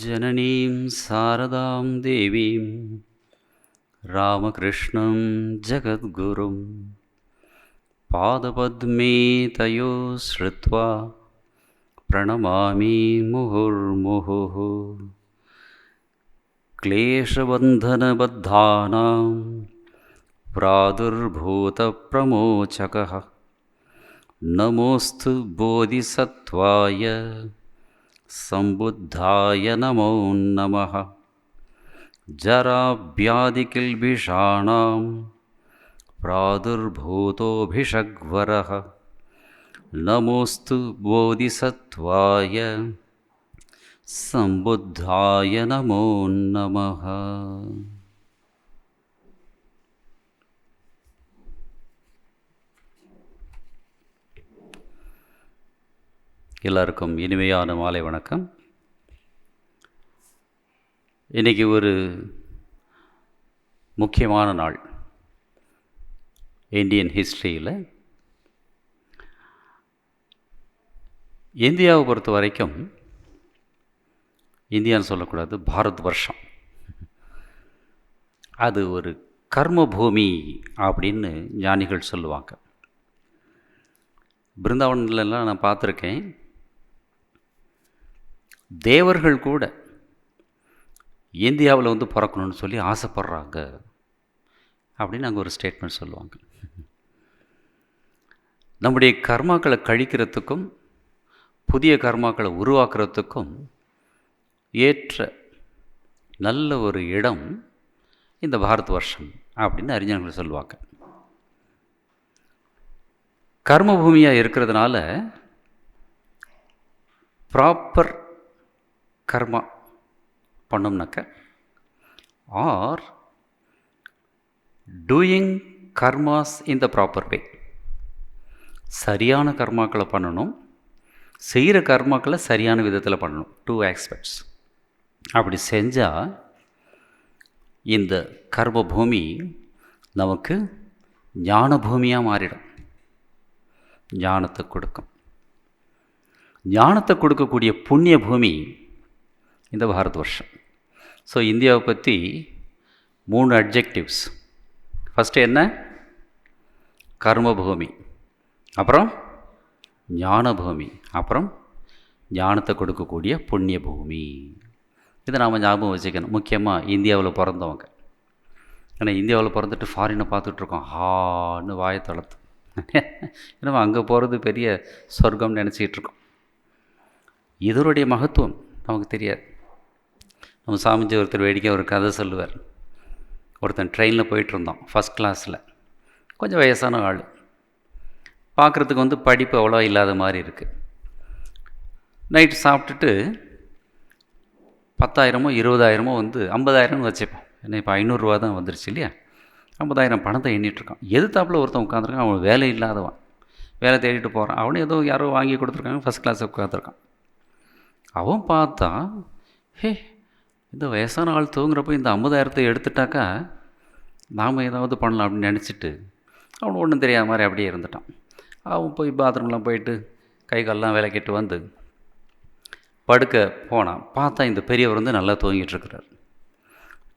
जननीं शारदां देवीं रामकृष्णं जगद्गुरुं पादपद्मे तयो श्रुत्वा प्रणमामि मुहुर्मुहुः। क्लेशबन्धनबद्धानां प्रादुर्भूतप्रमोचकः नमोऽस्तु बोधिसत्त्वाय सम्बुद्धाय नमो नमः। जराव्याधिकिल्बिषाणां प्रादुर्भूतोऽभिषग्वरः नमोऽस्तु बोधिसत्त्वाय सम्बुद्धाय नमो नमः। எல்லாருக்கும் இனிமையான மாலை வணக்கம். இன்றைக்கி ஒரு முக்கியமான நாள் இந்தியன் ஹிஸ்ட்ரியில். இந்தியாவை பொறுத்த வரைக்கும், இந்தியான்னு சொல்லக்கூடாது, பாரத் வருஷம், அது ஒரு கர்மபூமி அப்படின்னு ஞானிகள் சொல்லுவாங்க. பிருந்தாவனத்துலலாம் நான் பார்த்துருக்கேன், தேவர்கள் கூட இந்தியாவில் வந்து பிறக்கணும்னு சொல்லி ஆசைப்படுறாங்க அப்படின்னு அங்கே ஒரு ஸ்டேட்மெண்ட் சொல்லுவாங்க. நம்முடைய கர்மாக்களை கழிக்கிறதுக்கும் புதிய கர்மாக்களை உருவாக்குறதுக்கும் ஏற்ற நல்ல ஒரு இடம் இந்த பாரத் வருஷம் அப்படின்னு அறிஞர்கள் சொல்லுவாங்க. கர்மபூமியாக இருக்கிறதுனால ப்ராப்பர் கர்மா பண்ணோம்னாக்க, are doing karmas in the proper way, சரியான கர்மாக்களை பண்ணணும், செய்கிற கர்மாக்களை சரியான விதத்தில் பண்ணணும். 2 ஆஸ்பெக்ட்ஸ். அப்படி செஞ்சால் இந்த கர்மபூமி நமக்கு ஞான பூமியாக மாறிடும். ஞானத்தை கொடுக்கும். ஞானத்தை கொடுக்கக்கூடிய புண்ணிய பூமி இந்த பாரத் வருஷம். ஸோ இந்தியாவை பற்றி 3 அட்ஜெக்டிவ்ஸ். ஃபஸ்ட்டு என்ன? கர்மபூமி, அப்புறம் ஞானபூமி, அப்புறம் ஞானத்தை கொடுக்கக்கூடிய புண்ணிய பூமி. இதை நாம் ஞாபகம் வச்சுக்கணும். முக்கியமாக இந்தியாவில் பிறந்தவங்க. ஏன்னா இந்தியாவில் பிறந்துட்டு ஃபாரினை பார்த்துட்ருக்கோம், ஹான்னு வாயை தளர்த்து. ஏன்னா அங்கே போகிறது பெரிய சொர்க்கம்னு நினச்சிக்கிட்டு இருக்கோம். இதனுடைய மகத்துவம் நமக்கு தெரியாது. நம்ம சாமிஜி ஒருத்தர் வேடிக்கை ஒரு கதை சொல்லுவார். ஒருத்தன் ட்ரெயினில் போயிட்டுருந்தோம், ஃபஸ்ட் கிளாஸில். கொஞ்சம் வயசான ஆள், பார்க்குறதுக்கு வந்து படிப்பு அவ்வளோ இல்லாத மாதிரி இருக்குது. நைட்டு சாப்பிட்டுட்டு 10,000 20,000 வந்து 50,000 வச்சுப்போம். ஏன்னா இப்போ 500 ரூபா தான் வந்துருச்சு இல்லையா? 50,000 பணத்தை எண்ணிட்டுருக்கான். எதிர்த்தாப்பில் ஒருத்தன் உட்காந்துருக்கான், அவன் வேலை இல்லாதவன், வேலை தேடிட்டு போகிறான். அவனு ஏதோ யாரோ வாங்கி கொடுத்துருக்காங்க, ஃபஸ்ட் கிளாஸில் உட்காந்துருக்கான். அவன் பார்த்தா, ஹே, இந்த வயசான ஆள் தூங்குறப்போ இந்த 50,000 எடுத்துட்டாக்கா நாம் ஏதாவது பண்ணலாம் அப்படின்னு நினச்சிட்டு அவன் ஒன்றும் தெரியாத மாதிரி அப்படியே இருந்துட்டான். அவன் போய் பாத்ரூம்லாம் போயிட்டு கை காலெலாம் விளக்கிட்டு வந்து படுக்க போனான். பார்த்தா இந்த பெரியவர் வந்து நல்லா தூங்கிட்டு இருக்கிறார்.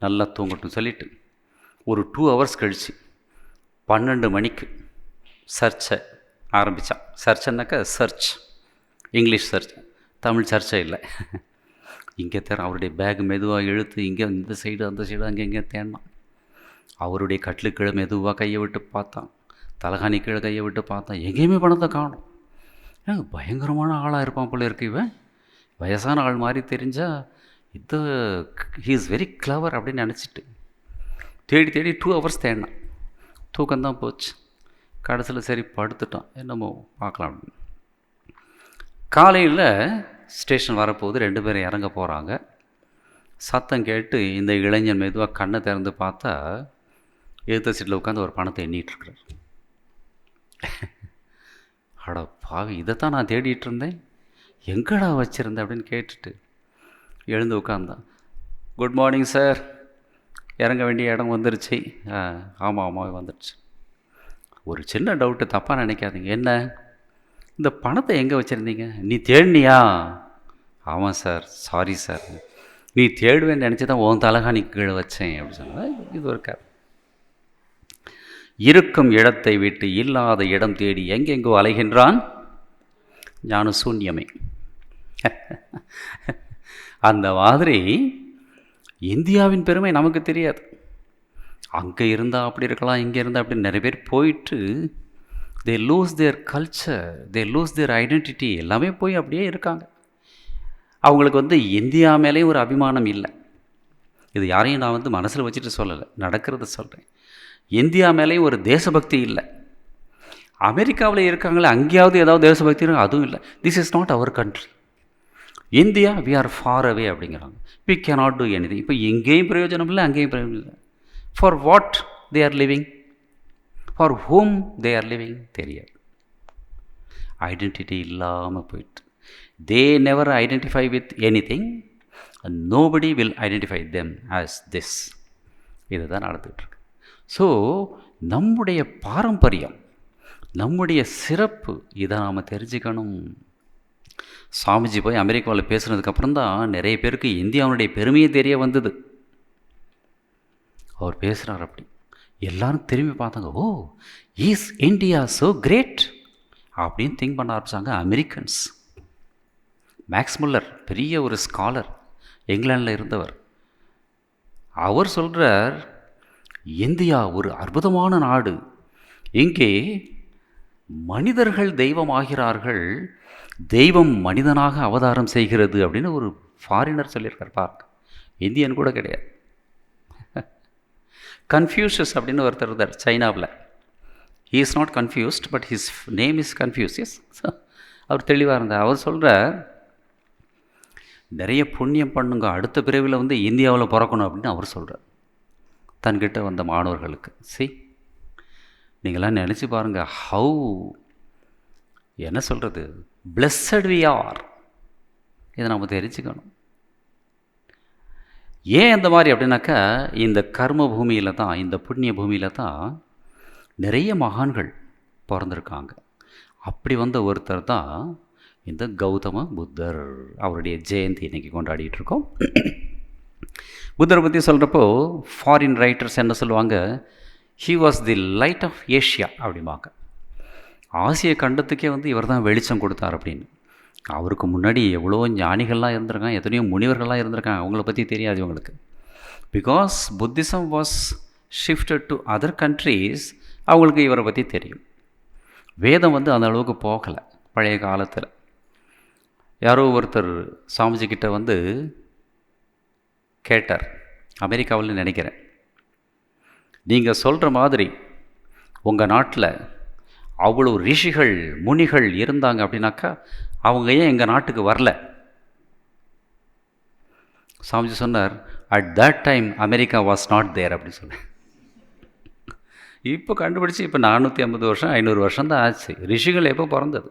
நல்லா தூங்கட்டும் சொல்லிவிட்டு ஒரு 2 ஹவர்ஸ் கழித்து 12 மணிக்கு சர்ச்சை ஆரம்பித்தான். சர்ச்சைன்னாக்கா சர்ச், இங்கிலீஷ் சர்ச், தமிழ் சர்ச்சை இல்லை. இங்கே அவருடைய பேக் மெதுவாக இழுத்து இங்கே இந்த சைடு அந்த சைடு அங்கே இங்கே தேடினான். அவருடைய கட்டிலு கீழே மெதுவாக கையை விட்டு பார்த்தான், தலகாணி கீழே கையை விட்டு பார்த்தான். எங்கேயுமே பணத்தை காணும். பயங்கரமான ஆளாக இருப்பான் போல இருக்கு இவன். வயசான ஆள் மாதிரி தெரிஞ்சால் இது ஹீ இஸ் வெரி கிளவர் அப்படின்னு நினச்சிட்டு தேடி 2 ஹவர்ஸ் தேடினான். தூக்கம்தான் போச்சு. கடைசியில் சரி படுத்துட்டான், என்னமோ பார்க்கலாம் அப்படின்னு. காலையில் ஸ்டேஷன் வரப்போகுது, 2 பேரும் இறங்க போகிறாங்க. சத்தம் கேட்டு இந்த இளைஞன் மெதுவாக கண்ணை திறந்து பார்த்தா எதிர்த்த சீட்டில் உட்காந்து ஒரு பணத்தை எண்ணிகிட்ருக்கிறார். அட பாவி, இதைத்தான் நான் தேடிட்டு இருந்தேன், எங்கடா வச்சுருந்தேன் அப்படின்னு கேட்டுட்டு எழுந்து உட்காந்தான். குட் மார்னிங் சார், இறங்க வேண்டிய இடம் வந்துருச்சு. ஆமாம் வந்துடுச்சு. ஒரு சின்ன டவுட்டு, தப்பாக நினைக்காதீங்க. என்ன? இந்த பணத்தை எங்கே வச்சுருந்தீங்க? நீ தேடினியா? ஆமாம் சார், சாரி சார், நீ தேடுவேன்னு நினச்சி தான் உன் தலகாணி கீழே வச்சேன் அப்படின்னு சொன்னால் இது ஒரு கதை. இருக்கும் இடத்தை விட்டு இல்லாத இடம் தேடி எங்கெங்கோ அலைகின்றான் ஞான சூன்யமே. அந்த மாதிரி இந்தியாவின் பெருமை நமக்கு தெரியாது. அங்கே இருந்தால் அப்படி இருக்கலாம், இங்கே இருந்தால் அப்படி. நிறைய பேர் போயிட்டு தே லூஸ் தேர் கல்ச்சர், தே லூஸ் தேர் ஐடென்டிட்டி, எல்லாமே போய் அப்படியே இருக்காங்க. அவங்களுக்கு இந்தியா மேலேயும் ஒரு அபிமானம் இல்லை. இது யாரையும் நான் மனசில் வச்சுட்டு சொல்லலை, நடக்கிறத சொல்கிறேன். இந்தியா மேலேயும் ஒரு தேசபக்தி இல்லை. அமெரிக்காவில் இருக்காங்களே, அங்கேயாவது ஏதாவது தேசபக்தி இருக்கு, அதுவும் இல்லை. This is not our country. India we are far away அப்படிங்கிறாங்க. We cannot do anything. இப்போ எங்கேயும் பிரயோஜனம் இல்லை, அங்கேயும் பிரயோஜனம் இல்லை. For what they are living, for whom they are living தெரியாது. ஐடென்டிட்டி இல்லாமல் போயிட்டு they never identify with anything and nobody will identify them as this. இதுதான் நடந்துகிட்ருக்கு. ஸோ நம்முடைய பாரம்பரியம், நம்முடைய சிறப்பு, இதை நாம் தெரிஞ்சுக்கணும். சாமிஜி போய் அமெரிக்காவில் பேசுனதுக்கப்புறம் தான் நிறைய பேருக்கு இந்தியாவுடைய பெருமையை தெரிய வந்தது. அவர் பேசுகிறார் அப்படி, எல்லாரும் திரும்பி பார்த்தாங்க. ஓ, இஸ் இந்தியா ஸோ கிரேட் அப்படின்னு திங்க் பண்ண ஆரம்பித்தாங்க அமெரிக்கன்ஸ். மேக்ஸ் முல்லர் பெரிய ஒரு ஸ்காலர், இங்கிலாண்டில் இருந்தவர், அவர் சொல்கிறார், இந்தியா ஒரு அற்புதமான நாடு, இங்கே மனிதர்கள் தெய்வமாகிறார்கள், தெய்வம் மனிதனாக அவதாரம் செய்கிறது அப்படின்னு ஒரு ஃபாரினர் சொல்லியிருக்கார். பார்க்க இந்தியன் கூட கிடையாது. கன்ஃபியூஷஸ் அப்படின்னு ஒருத்தர் இருந்தார் சைனாவில். He is not confused, but his name is Confucius. அவர் தெளிவாக இருந்தார். அவர் சொல்கிறார், நிறைய புண்ணியம் பண்ணுங்க, அடுத்த பிறவியில் இந்தியாவில் பிறக்கணும் அப்படின்னு அவர் சொல்கிறார் தன்கிட்ட வந்த மாணவர்களுக்கு. நீங்களாம் நினச்சி பாருங்கள், ஹவு என்ன சொல்கிறது, பிளெஸ்ஸட் வி ஆர். இதை நம்ம தெரிஞ்சுக்கணும். ஏன் அந்த மாதிரி அப்படின்னாக்கா, இந்த கர்ம பூமியில் தான், இந்த புண்ணிய பூமியில் தான் நிறைய மகான்கள் பிறந்திருக்காங்க. அப்படி வந்த ஒருத்தர் தான் இந்த கௌதம புத்தர். அவருடைய ஜெயந்தி இன்றைக்கி கொண்டாடிட்டு இருக்கோம். புத்தரை பற்றி சொல்கிறப்போ ஃபாரின் ரைட்டர்ஸ் என்ன சொல்லுவாங்க, he was the light of Asia அப்படிம்பாங்க. ஆசிய கண்டத்துக்கே இவர் தான் வெளிச்சம் கொடுத்தார் அப்படின்னு. அவருக்கு முன்னாடி எவ்வளோ ஞானிகள்லாம் இருந்திருக்காங்க, எத்தனையோ முனிவர்கள்லாம் இருந்திருக்காங்க, அவங்கள பற்றி தெரியாது இவங்களுக்கு. Because Buddhism was shifted to other countries, அவங்களுக்கு இவரை பற்றி தெரியும். வேதம் அந்த அளவுக்கு போகலை பழைய காலத்தில். யாரோ ஒருத்தர் சாமிஜிக்கிட்ட கேட்டார், அமெரிக்காவில் நினைக்கிறேன், நீங்கள் சொல்கிற மாதிரி உங்கள் நாட்டில் அவ்வளோ ரிஷிகள் முனிகள் இருந்தாங்க அப்படின்னாக்கா அவங்க ஏன் எங்கள் நாட்டுக்கு வரல? சாமிஜி சொன்னார், at that time America was not there அப்படின்னு சொன்னேன். இப்போ கண்டுபிடிச்சி இப்போ 450 வருஷம் 500 வருஷம் தான் ஆச்சு. ரிஷிகள் எப்போ பிறந்தது?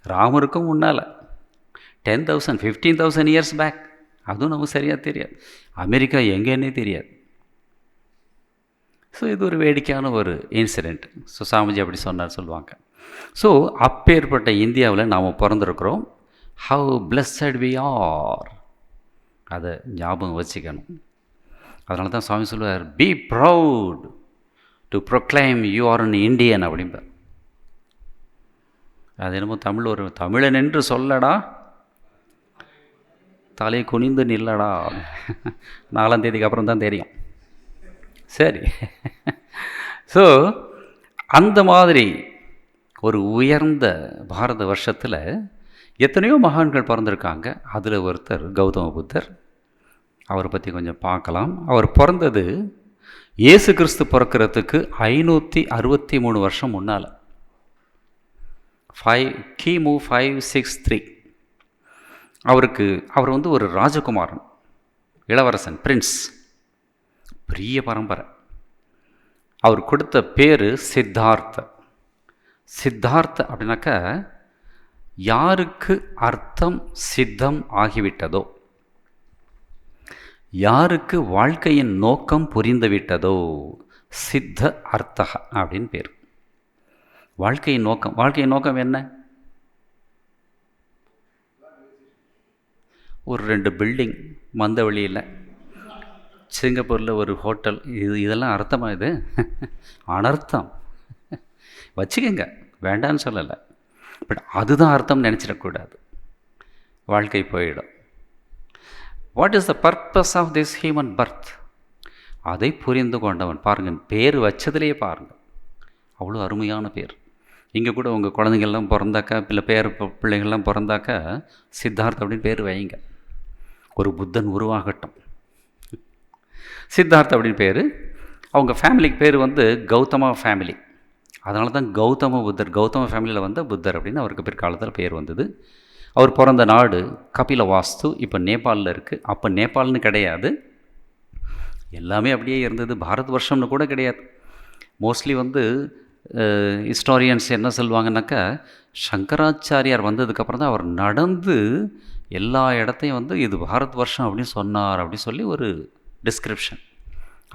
ராமருக்கும் முன்னால் 10,000 15,000 இயர்ஸ் பேக். அதுவும் நமக்கு சரியாக தெரியாது. அமெரிக்கா எங்கேன்னே தெரியாது. ஸோ இது ஒரு வேடிக்கையான ஒரு இன்சிடெண்ட். ஸோ சாமிஜி அப்படி சொன்னார் சொல்லுவாங்க. ஸோ அப்பேற்பட்ட இந்தியாவில் நாம் பிறந்திருக்கிறோம். ஹவ் பிளெஸ்ஸட் வி ஆர், அதை ஞாபகம் வச்சுக்கணும். அதனால தான் சாமி சொல்லுவார், B proud to proclaim you are an Indian அப்படிம்பார். அது என்னமோ தமிழ் ஒரு தமிழன் என்று சொல்லடா, தலை குனிந்து நில்லடா. 4ஆம் தேதிக்கு அப்புறம் தான் தெரியும். சரி. ஸோ அந்த மாதிரி ஒரு உயர்ந்த பாரத வருஷத்தில் எத்தனையோ மகான்கள் பிறந்திருக்காங்க. அதில் ஒருத்தர் கௌதம புத்தர். அவரை பற்றி கொஞ்சம் பார்க்கலாம். அவர் பிறந்தது இயேசு கிறிஸ்து பிறக்கிறதுக்கு 563 வருஷம் முன்னால், கிமு 563. அவர் ஒரு ராஜகுமாரன், இளவரசன், பிரின்ஸ், பெரிய பரம்பரை. அவர் கொடுத்த பேர் சித்தார்த்த. சித்தார்த்த அப்படின்னாக்கா, யாருக்கு அர்த்தம் சித்தம் ஆகிவிட்டதோ, யாருக்கு வாழ்க்கையின் நோக்கம் புரிந்துவிட்டதோ, சித்த அர்த்தக அப்படின்னு பேர். வாழ்க்கையின் நோக்கம் என்ன? ஒரு 2 பில்டிங் மந்தவெளியில், சிங்கப்பூரில் ஒரு ஹோட்டல். இதெல்லாம் அர்த்தமாக இது? அனர்த்தம். வச்சுக்கோங்க, வேண்டான்னு சொல்லலை. பட் அதுதான் அர்த்தம் நினச்சிடக்கூடாது. வாழ்க்கை போயிடும். What is the purpose of this human birth? அதை புரிந்து கொண்டவன். பாருங்கள், பேர் வச்சதுலேயே பாருங்கள், அவ்வளோ அருமையான பேர். இங்கே கூட உங்கள் குழந்தைங்கள்லாம் பிறந்தாக்கா, பிள்ளைகள்லாம் பிறந்தாக்கா சித்தார்த் அப்படின்னு பேர் வைங்க. ஒரு புத்தன் உருவாகட்டும், சித்தார்த் அப்படின்னு பேர். அவங்க ஃபேமிலிக்கு பேர் வந்து கௌதமா ஃபேமிலி. அதனால தான் கௌதம புத்தர், கௌதம ஃபேமிலியில் வந்த புத்தர் அப்படின்னு அவருக்கு பிற்காலத்தில் பேர் வந்தது. அவர் பிறந்த நாடு கபில வாஸ்து, இப்போ நேபாளில் இருக்குது. அப்போ நேபாள்னு கிடையாது, எல்லாமே அப்படியே இருந்தது. பாரத் வருஷம்னு கூட கிடையாது. மோஸ்ட்லி வந்து ஹிஸ்டாரியன்ஸ் என்ன சொல்லுவாங்கன்னாக்கா, சங்கராச்சாரியார் வந்ததுக்கப்புறம் தான் அவர் நடந்து எல்லா இடத்தையும் வந்து இது பாரத் வருஷம் அப்படின்னு சொன்னார் அப்படின்னு சொல்லி ஒரு டிஸ்கிரிப்ஷன்.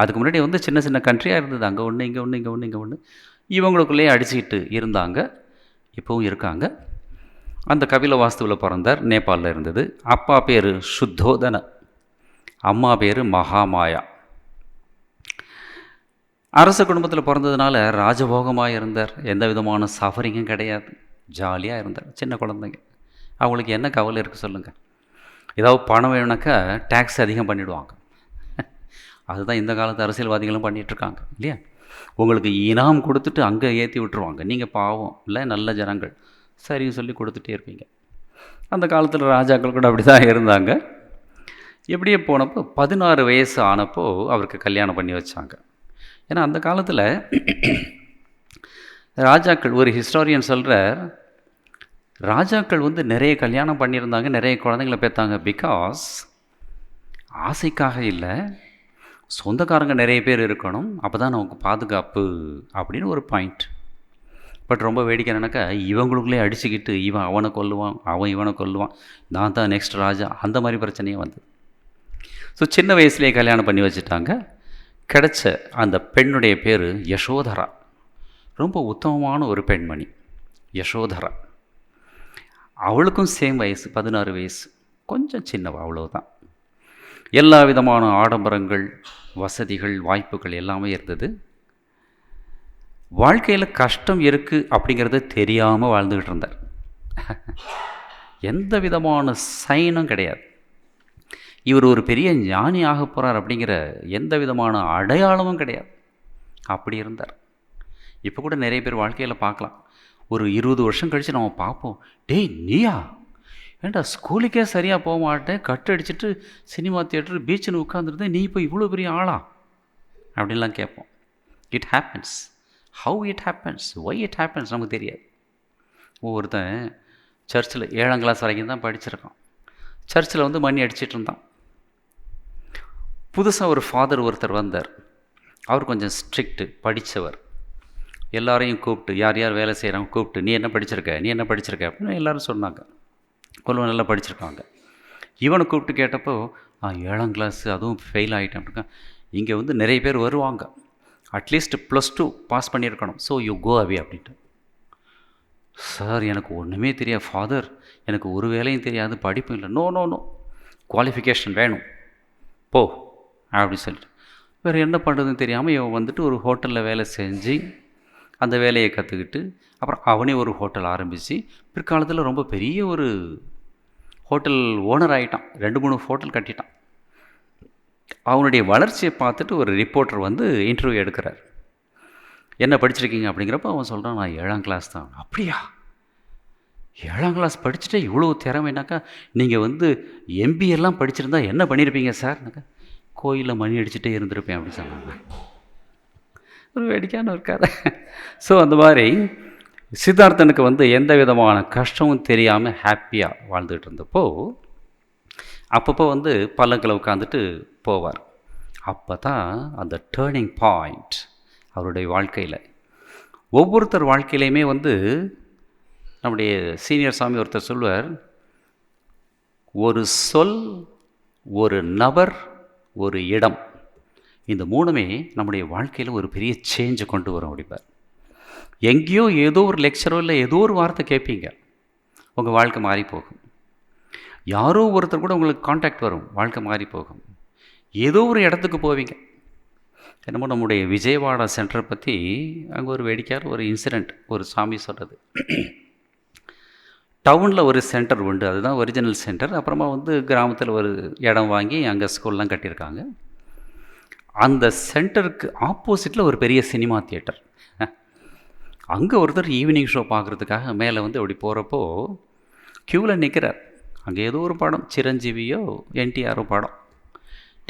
அதுக்கு முன்னாடி வந்து சின்ன சின்ன கண்ட்ரியாக இருந்தது, அங்கே ஒன்று இங்கே ஒன்று இங்கே ஒன்று இங்கே ஒன்று, இவங்களுக்குள்ளேயே அடிச்சுக்கிட்டு இருந்தாங்க, இப்போவும் இருக்காங்க. அந்த கபில வாஸ்துவில் பிறந்தார், நேபாளில் இருந்தது. அப்பா பேர் சுத்தோதன, அம்மா பேர் மகாமாயா. அரச குடும்பத்தில் பிறந்ததுனால ராஜபோகமாக இருந்தார், எந்த விதமான சஃபரிங்கும் கிடையாது, ஜாலியாக இருந்தார். சின்ன குழந்தைங்க, அவங்களுக்கு என்ன கவலை இருக்குது சொல்லுங்கள்? ஏதாவது பணம் வேணுனாக்கா டேக்ஸ் அதிகம் பண்ணிவிடுவாங்க. அதுதான் இந்த காலத்து அரசியல்வாதிகளும் பண்ணிகிட்ருக்காங்க இல்லையா? உங்களுக்கு இனாம் கொடுத்துட்டு அங்கே ஏற்றி விட்டுருவாங்க, நீங்கள் பாவம் இல்லை நல்ல ஜனங்கள், சரின்னு சொல்லி கொடுத்துட்டே இருப்பீங்க. அந்த காலத்தில் ராஜாக்கள் கூட அப்படி தான் இருந்தாங்க. எப்படியே போனப்போ 16 வயசு ஆனப்போ அவருக்கு கல்யாணம் பண்ணி வச்சாங்க. ஏன்னா அந்த காலத்தில் ராஜாக்கள், ஒரு ஹிஸ்டாரியன் சொல்கிறார், ராஜாக்கள் வந்து நிறைய கல்யாணம் பண்ணியிருந்தாங்க, நிறைய குழந்தைங்களை பெற்றாங்க. பிகாஸ் ஆசைக்காக இல்லை, சொந்தக்காரங்க நிறைய பேர் இருக்கணும், அப்போ தான் நமக்கு பாதுகாப்பு அப்படின்னு ஒரு பாயிண்ட். பட் ரொம்ப வேடிக்கை என்னன்னாக்கா, இவங்களுக்குள்ளே அடிச்சுக்கிட்டு இவன் அவனை கொல்லுவான், அவன் இவனை கொல்லுவான், நான் தான் நெக்ஸ்ட் ராஜா, அந்த மாதிரி பிரச்சனையும் வந்தது. ஸோ சின்ன வயசுலேயே கல்யாணம் பண்ணி வச்சுட்டாங்க. கிடைச்ச அந்த பெண்ணுடைய பேர் யசோதரா. ரொம்ப உத்தமமான ஒரு பெண்மணி யசோதரா. அவளுக்கும் சேம் வயசு, 16 வயசு, கொஞ்சம் சின்னவா, அவ்வளோதான். எல்லா விதமான ஆடம்பரங்கள், வசதிகள், வாய்ப்புகள் எல்லாமே இருந்தது. வாழ்க்கையில் கஷ்டம் இருக்குது அப்படிங்கிறது தெரியாமல் வாழ்ந்துக்கிட்டு இருந்தார். எந்த விதமான சைனும் கிடையாது. இவர் ஒரு பெரிய ஞானி ஆக போகிறார் அப்படிங்கிற எந்த விதமான அடையாளமும் கிடையாது. அப்படி இருந்தார். இப்போ கூட நிறைய பேர் வாழ்க்கையில் பார்க்கலாம், ஒரு 20 வருஷம் கழித்து நம்ம பார்ப்போம், டேய் நீயா, ஏன்டா ஸ்கூலுக்கே சரியாக போக மாட்டேன், கட்டு அடிச்சுட்டு சினிமா தியேட்டர் பீச்சுன்னு உட்காந்துருந்தேன், நீ இப்போ இவ்வளோ பெரிய ஆளா அப்படின்லாம் கேட்போம். It happens. How it happens, why it happens நமக்கு தெரியாது. ஒவ்வொருத்தன் சர்ச்சில் 7ஆம் கிளாஸ் வரைக்கும் தான் படிச்சிருக்கான். சர்ச்சில் வந்து மணி அடிச்சிட்டு இருந்தான். புதுசாக ஒரு ஃபாதர் ஒருத்தர் வந்தார். அவர் கொஞ்சம் ஸ்ட்ரிக்ட்டு, படித்தவர். எல்லாரையும் கூப்பிட்டு, யார் யார் வேலை செய்கிறாங்க கூப்பிட்டு, நீ என்ன படிச்சிருக்க, நீ என்ன படிச்சிருக்க அப்படின்னு எல்லோரும் சொன்னாங்க. கொள்வன் நல்லா படிச்சிருக்காங்க. இவனை கூப்பிட்டு கேட்டப்போ, 7ஆம் கிளாஸ், அதுவும் ஃபெயில் ஆகிட்டேன் அப்படின்னா, இங்கே வந்து நிறைய பேர் வருவாங்க, அட்லீஸ்ட் +2 பாஸ் பண்ணியிருக்கணும், ஸோ யூ கோ அவே அப்படின்ட்டு. சார் எனக்கு ஒன்றுமே தெரியாது ஃபாதர், எனக்கு ஒரு வேலையும் தெரியாது, படிப்பும் இல்லை. நோ நோ நோ, குவாலிஃபிகேஷன் வேணும், போ அப்படின்னு சொல்லிட்டு. வேறு என்ன பண்ணுறதுன்னு தெரியாமல் இவன் வந்துட்டு ஒரு ஹோட்டலில் வேலை செஞ்சு அந்த வேலையை கற்றுக்கிட்டு, அப்புறம் அவனே ஒரு ஹோட்டல் ஆரம்பித்து பிற்காலத்தில் ரொம்ப பெரிய ஒரு ஹோட்டல் ஓனர் ஆகிட்டான். 2-3 ஹோட்டல் கட்டிட்டான். அவனுடைய வளர்ச்சியை பார்த்துட்டு ஒரு ரிப்போர்ட்டர் வந்து இன்டர்வியூ எடுக்கிறார். என்ன படிச்சிருக்கீங்க அப்படிங்கிறப்ப அவன் சொல்கிறான், நான் 7ஆம் கிளாஸ் தான். அப்படியா, 7ஆம் கிளாஸ் படிச்சுட்டு இவ்வளோ திறமைனாக்கா, நீங்கள் வந்து எம்பிஎல்லாம் படிச்சிருந்தா என்ன பண்ணியிருப்பீங்க சார்னாக்கா, கோயிலில் மணி அடிச்சுட்டே இருந்திருப்பேன் அப்படின்னு சொன்னாங்க. ஒரு வேடிக்கையான ஒரு கதை. ஸோ அந்த மாதிரி சித்தார்த்தனுக்கு வந்து எந்த விதமான கஷ்டமும் தெரியாமல் ஹாப்பியாக வாழ்ந்துகிட்டு இருந்தப்போ, அப்பப்போ வந்து பல்லக்கில் உட்காந்துட்டு போவார். அப்போ தான் அந்த டேர்னிங் பாயிண்ட் அவருடைய வாழ்க்கையில். ஒவ்வொருத்தர் வாழ்க்கையிலையுமே வந்து நம்முடைய சீனியர் சாமி ஒருத்தர் சொல்வார், ஒரு சொல், ஒரு நபர், ஒரு இடம், இந்த 3மே நம்முடைய வாழ்க்கையில் ஒரு பெரிய சேஞ்சை கொண்டு வரும் அப்படிப்பார். எங்கேயோ ஏதோ ஒரு லெக்சரோ இல்லை ஏதோ ஒரு வார்த்தை கேட்பீங்க, உங்கள் வாழ்க்கை மாறி போகும். யாரோ ஒருத்தர் கூட உங்களுக்கு காண்டாக்ட் வரும், வாழ்க்கை மாறி போகும். ஏதோ ஒரு இடத்துக்கு போவீங்க. என்னமோ நம்முடைய விஜயவாடா சென்டரை பற்றி அங்கே ஒரு வேடிக்கையான ஒரு இன்சிடெண்ட் ஒரு சாமி சொல்கிறது. டவுனில் ஒரு சென்டர் உண்டு, அதுதான் ஒரிஜினல் சென்டர். அப்புறமா கிராமத்தில் ஒரு இடம் வாங்கி அங்கே ஸ்கூல்லாம் கட்டியிருக்காங்க. அந்த சென்டருக்கு ஆப்போசிட்டில் ஒரு பெரிய சினிமா தியேட்டர். அங்கே ஒருத்தர் ஈவினிங் ஷோ பார்க்குறதுக்காக மேலே அப்படி போகிறப்போ க்யூவில் நிற்கிறார். அங்கே ஏதோ ஒரு படம், சிரஞ்சீவியோ என்டிஆரோ படம்.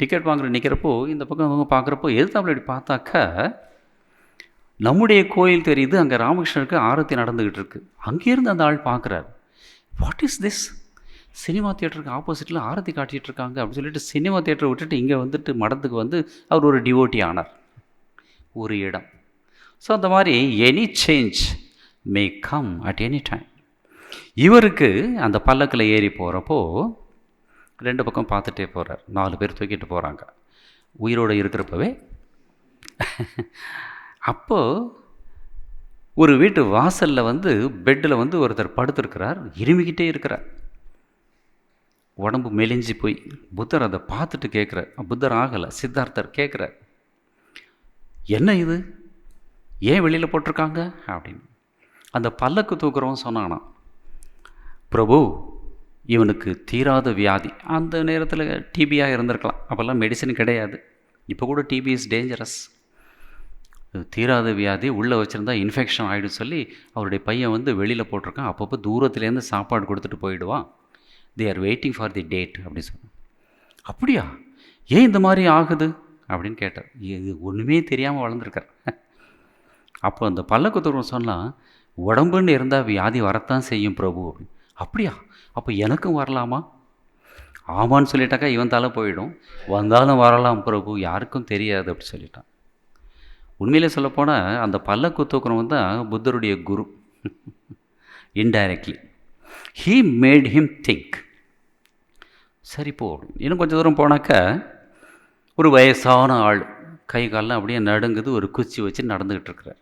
டிக்கெட் வாங்குற நிற்கிறப்போ இந்த பக்கம் அவங்க பார்க்குறப்போ எதிர்த்தாப்புல இப்படி பார்த்தாக்கா நம்முடைய கோயில் தெரியுது. அங்கே ராமகிருஷ்ணருக்கு ஆரத்தி நடந்துக்கிட்டு இருக்கு. அங்கேருந்து அந்த ஆள் பார்க்குறாரு, வாட் இஸ் திஸ்? சினிமா தியேட்டருக்கு ஆப்போசிட்டில் ஆரத்தி காட்டிகிட்டு இருக்காங்க அப்படின்னு சொல்லிட்டு சினிமா தியேட்டரை விட்டுட்டு இங்கே மடத்துக்கு அவர் ஒரு டிவோட்டி ஆனார் ஒரு இடம். ஸோ அந்த மாதிரி any change may come at any time. இவருக்கு அந்த பல்லக்கில் ஏறி போகிறப்போ 2 பக்கம் பார்த்துட்டே போகிறார். 4 பேர் தூக்கிட்டு போகிறாங்க உயிரோடு இருக்கிறப்பவே. அப்போது ஒரு வீட்டு வாசலில் பெட்டில் ஒருத்தர் படுத்துருக்கிறார், இருமிக்கிட்டே இருக்கிறார், உடம்பு மெலிஞ்சு போய். புத்தர் அதை பார்த்துட்டு கேட்குறார். புத்தர் ஆகலை, சித்தார்த்தர் கேட்குறார், என்ன இது, ஏன் வெளியில் போட்டிருக்காங்க அப்படின்னு. அந்த பல்லக்கு தூக்குறவன் சொன்னானா, பிரபு இவனுக்கு தீராத வியாதி. அந்த நேரத்தில் டிபியாக இருந்திருக்கலாம், அப்போல்லாம் மெடிசன் கிடையாது. இப்போ கூட டிபி இஸ் டேஞ்சரஸ். தீராத வியாதி, உள்ளே வச்சுருந்தா இன்ஃபெக்ஷன் ஆகிடும் சொல்லி அவருடைய பையன் வெளியில் போட்டிருக்கான். அப்பப்போ தூரத்துலேருந்து சாப்பாடு கொடுத்துட்டு போயிடுவான். They are waiting for the date அப்படின்னு சொன்னான். அப்படியா, ஏன் இந்த மாதிரி ஆகுது அப்படின்னு கேட்டார். இது ஒன்றுமே தெரியாமல் வளர்ந்துருக்கார். அப்போ அந்த பல்லக்குத்தூரம் சொன்னால், உடம்புன்னு இருந்தால் வியாதி வரத்தான் செய்யும் பிரபு அப்படின்னு. அப்படியா, அப்போ எனக்கும் வரலாமா? ஆமான்னு சொல்லிட்டாக்கா இவன் தலை போயிடும். வந்தாலும் வரலாம் பிரபு, யாருக்கும் தெரியாது அப்படி சொல்லிட்டான். உண்மையிலே சொல்லப்போனால் அந்த பல்லக்கு தூக்குறவன் தான் புத்தருடைய குரு. Indirectly he made him think. சரி போ. இன்னும் கொஞ்சம் தூரம் போனாக்கா ஒரு வயசான ஆள், கை காலெலாம் அப்படியே நடுங்குது, ஒரு குச்சி வச்சு நடந்துக்கிட்டு இருக்கிறார்.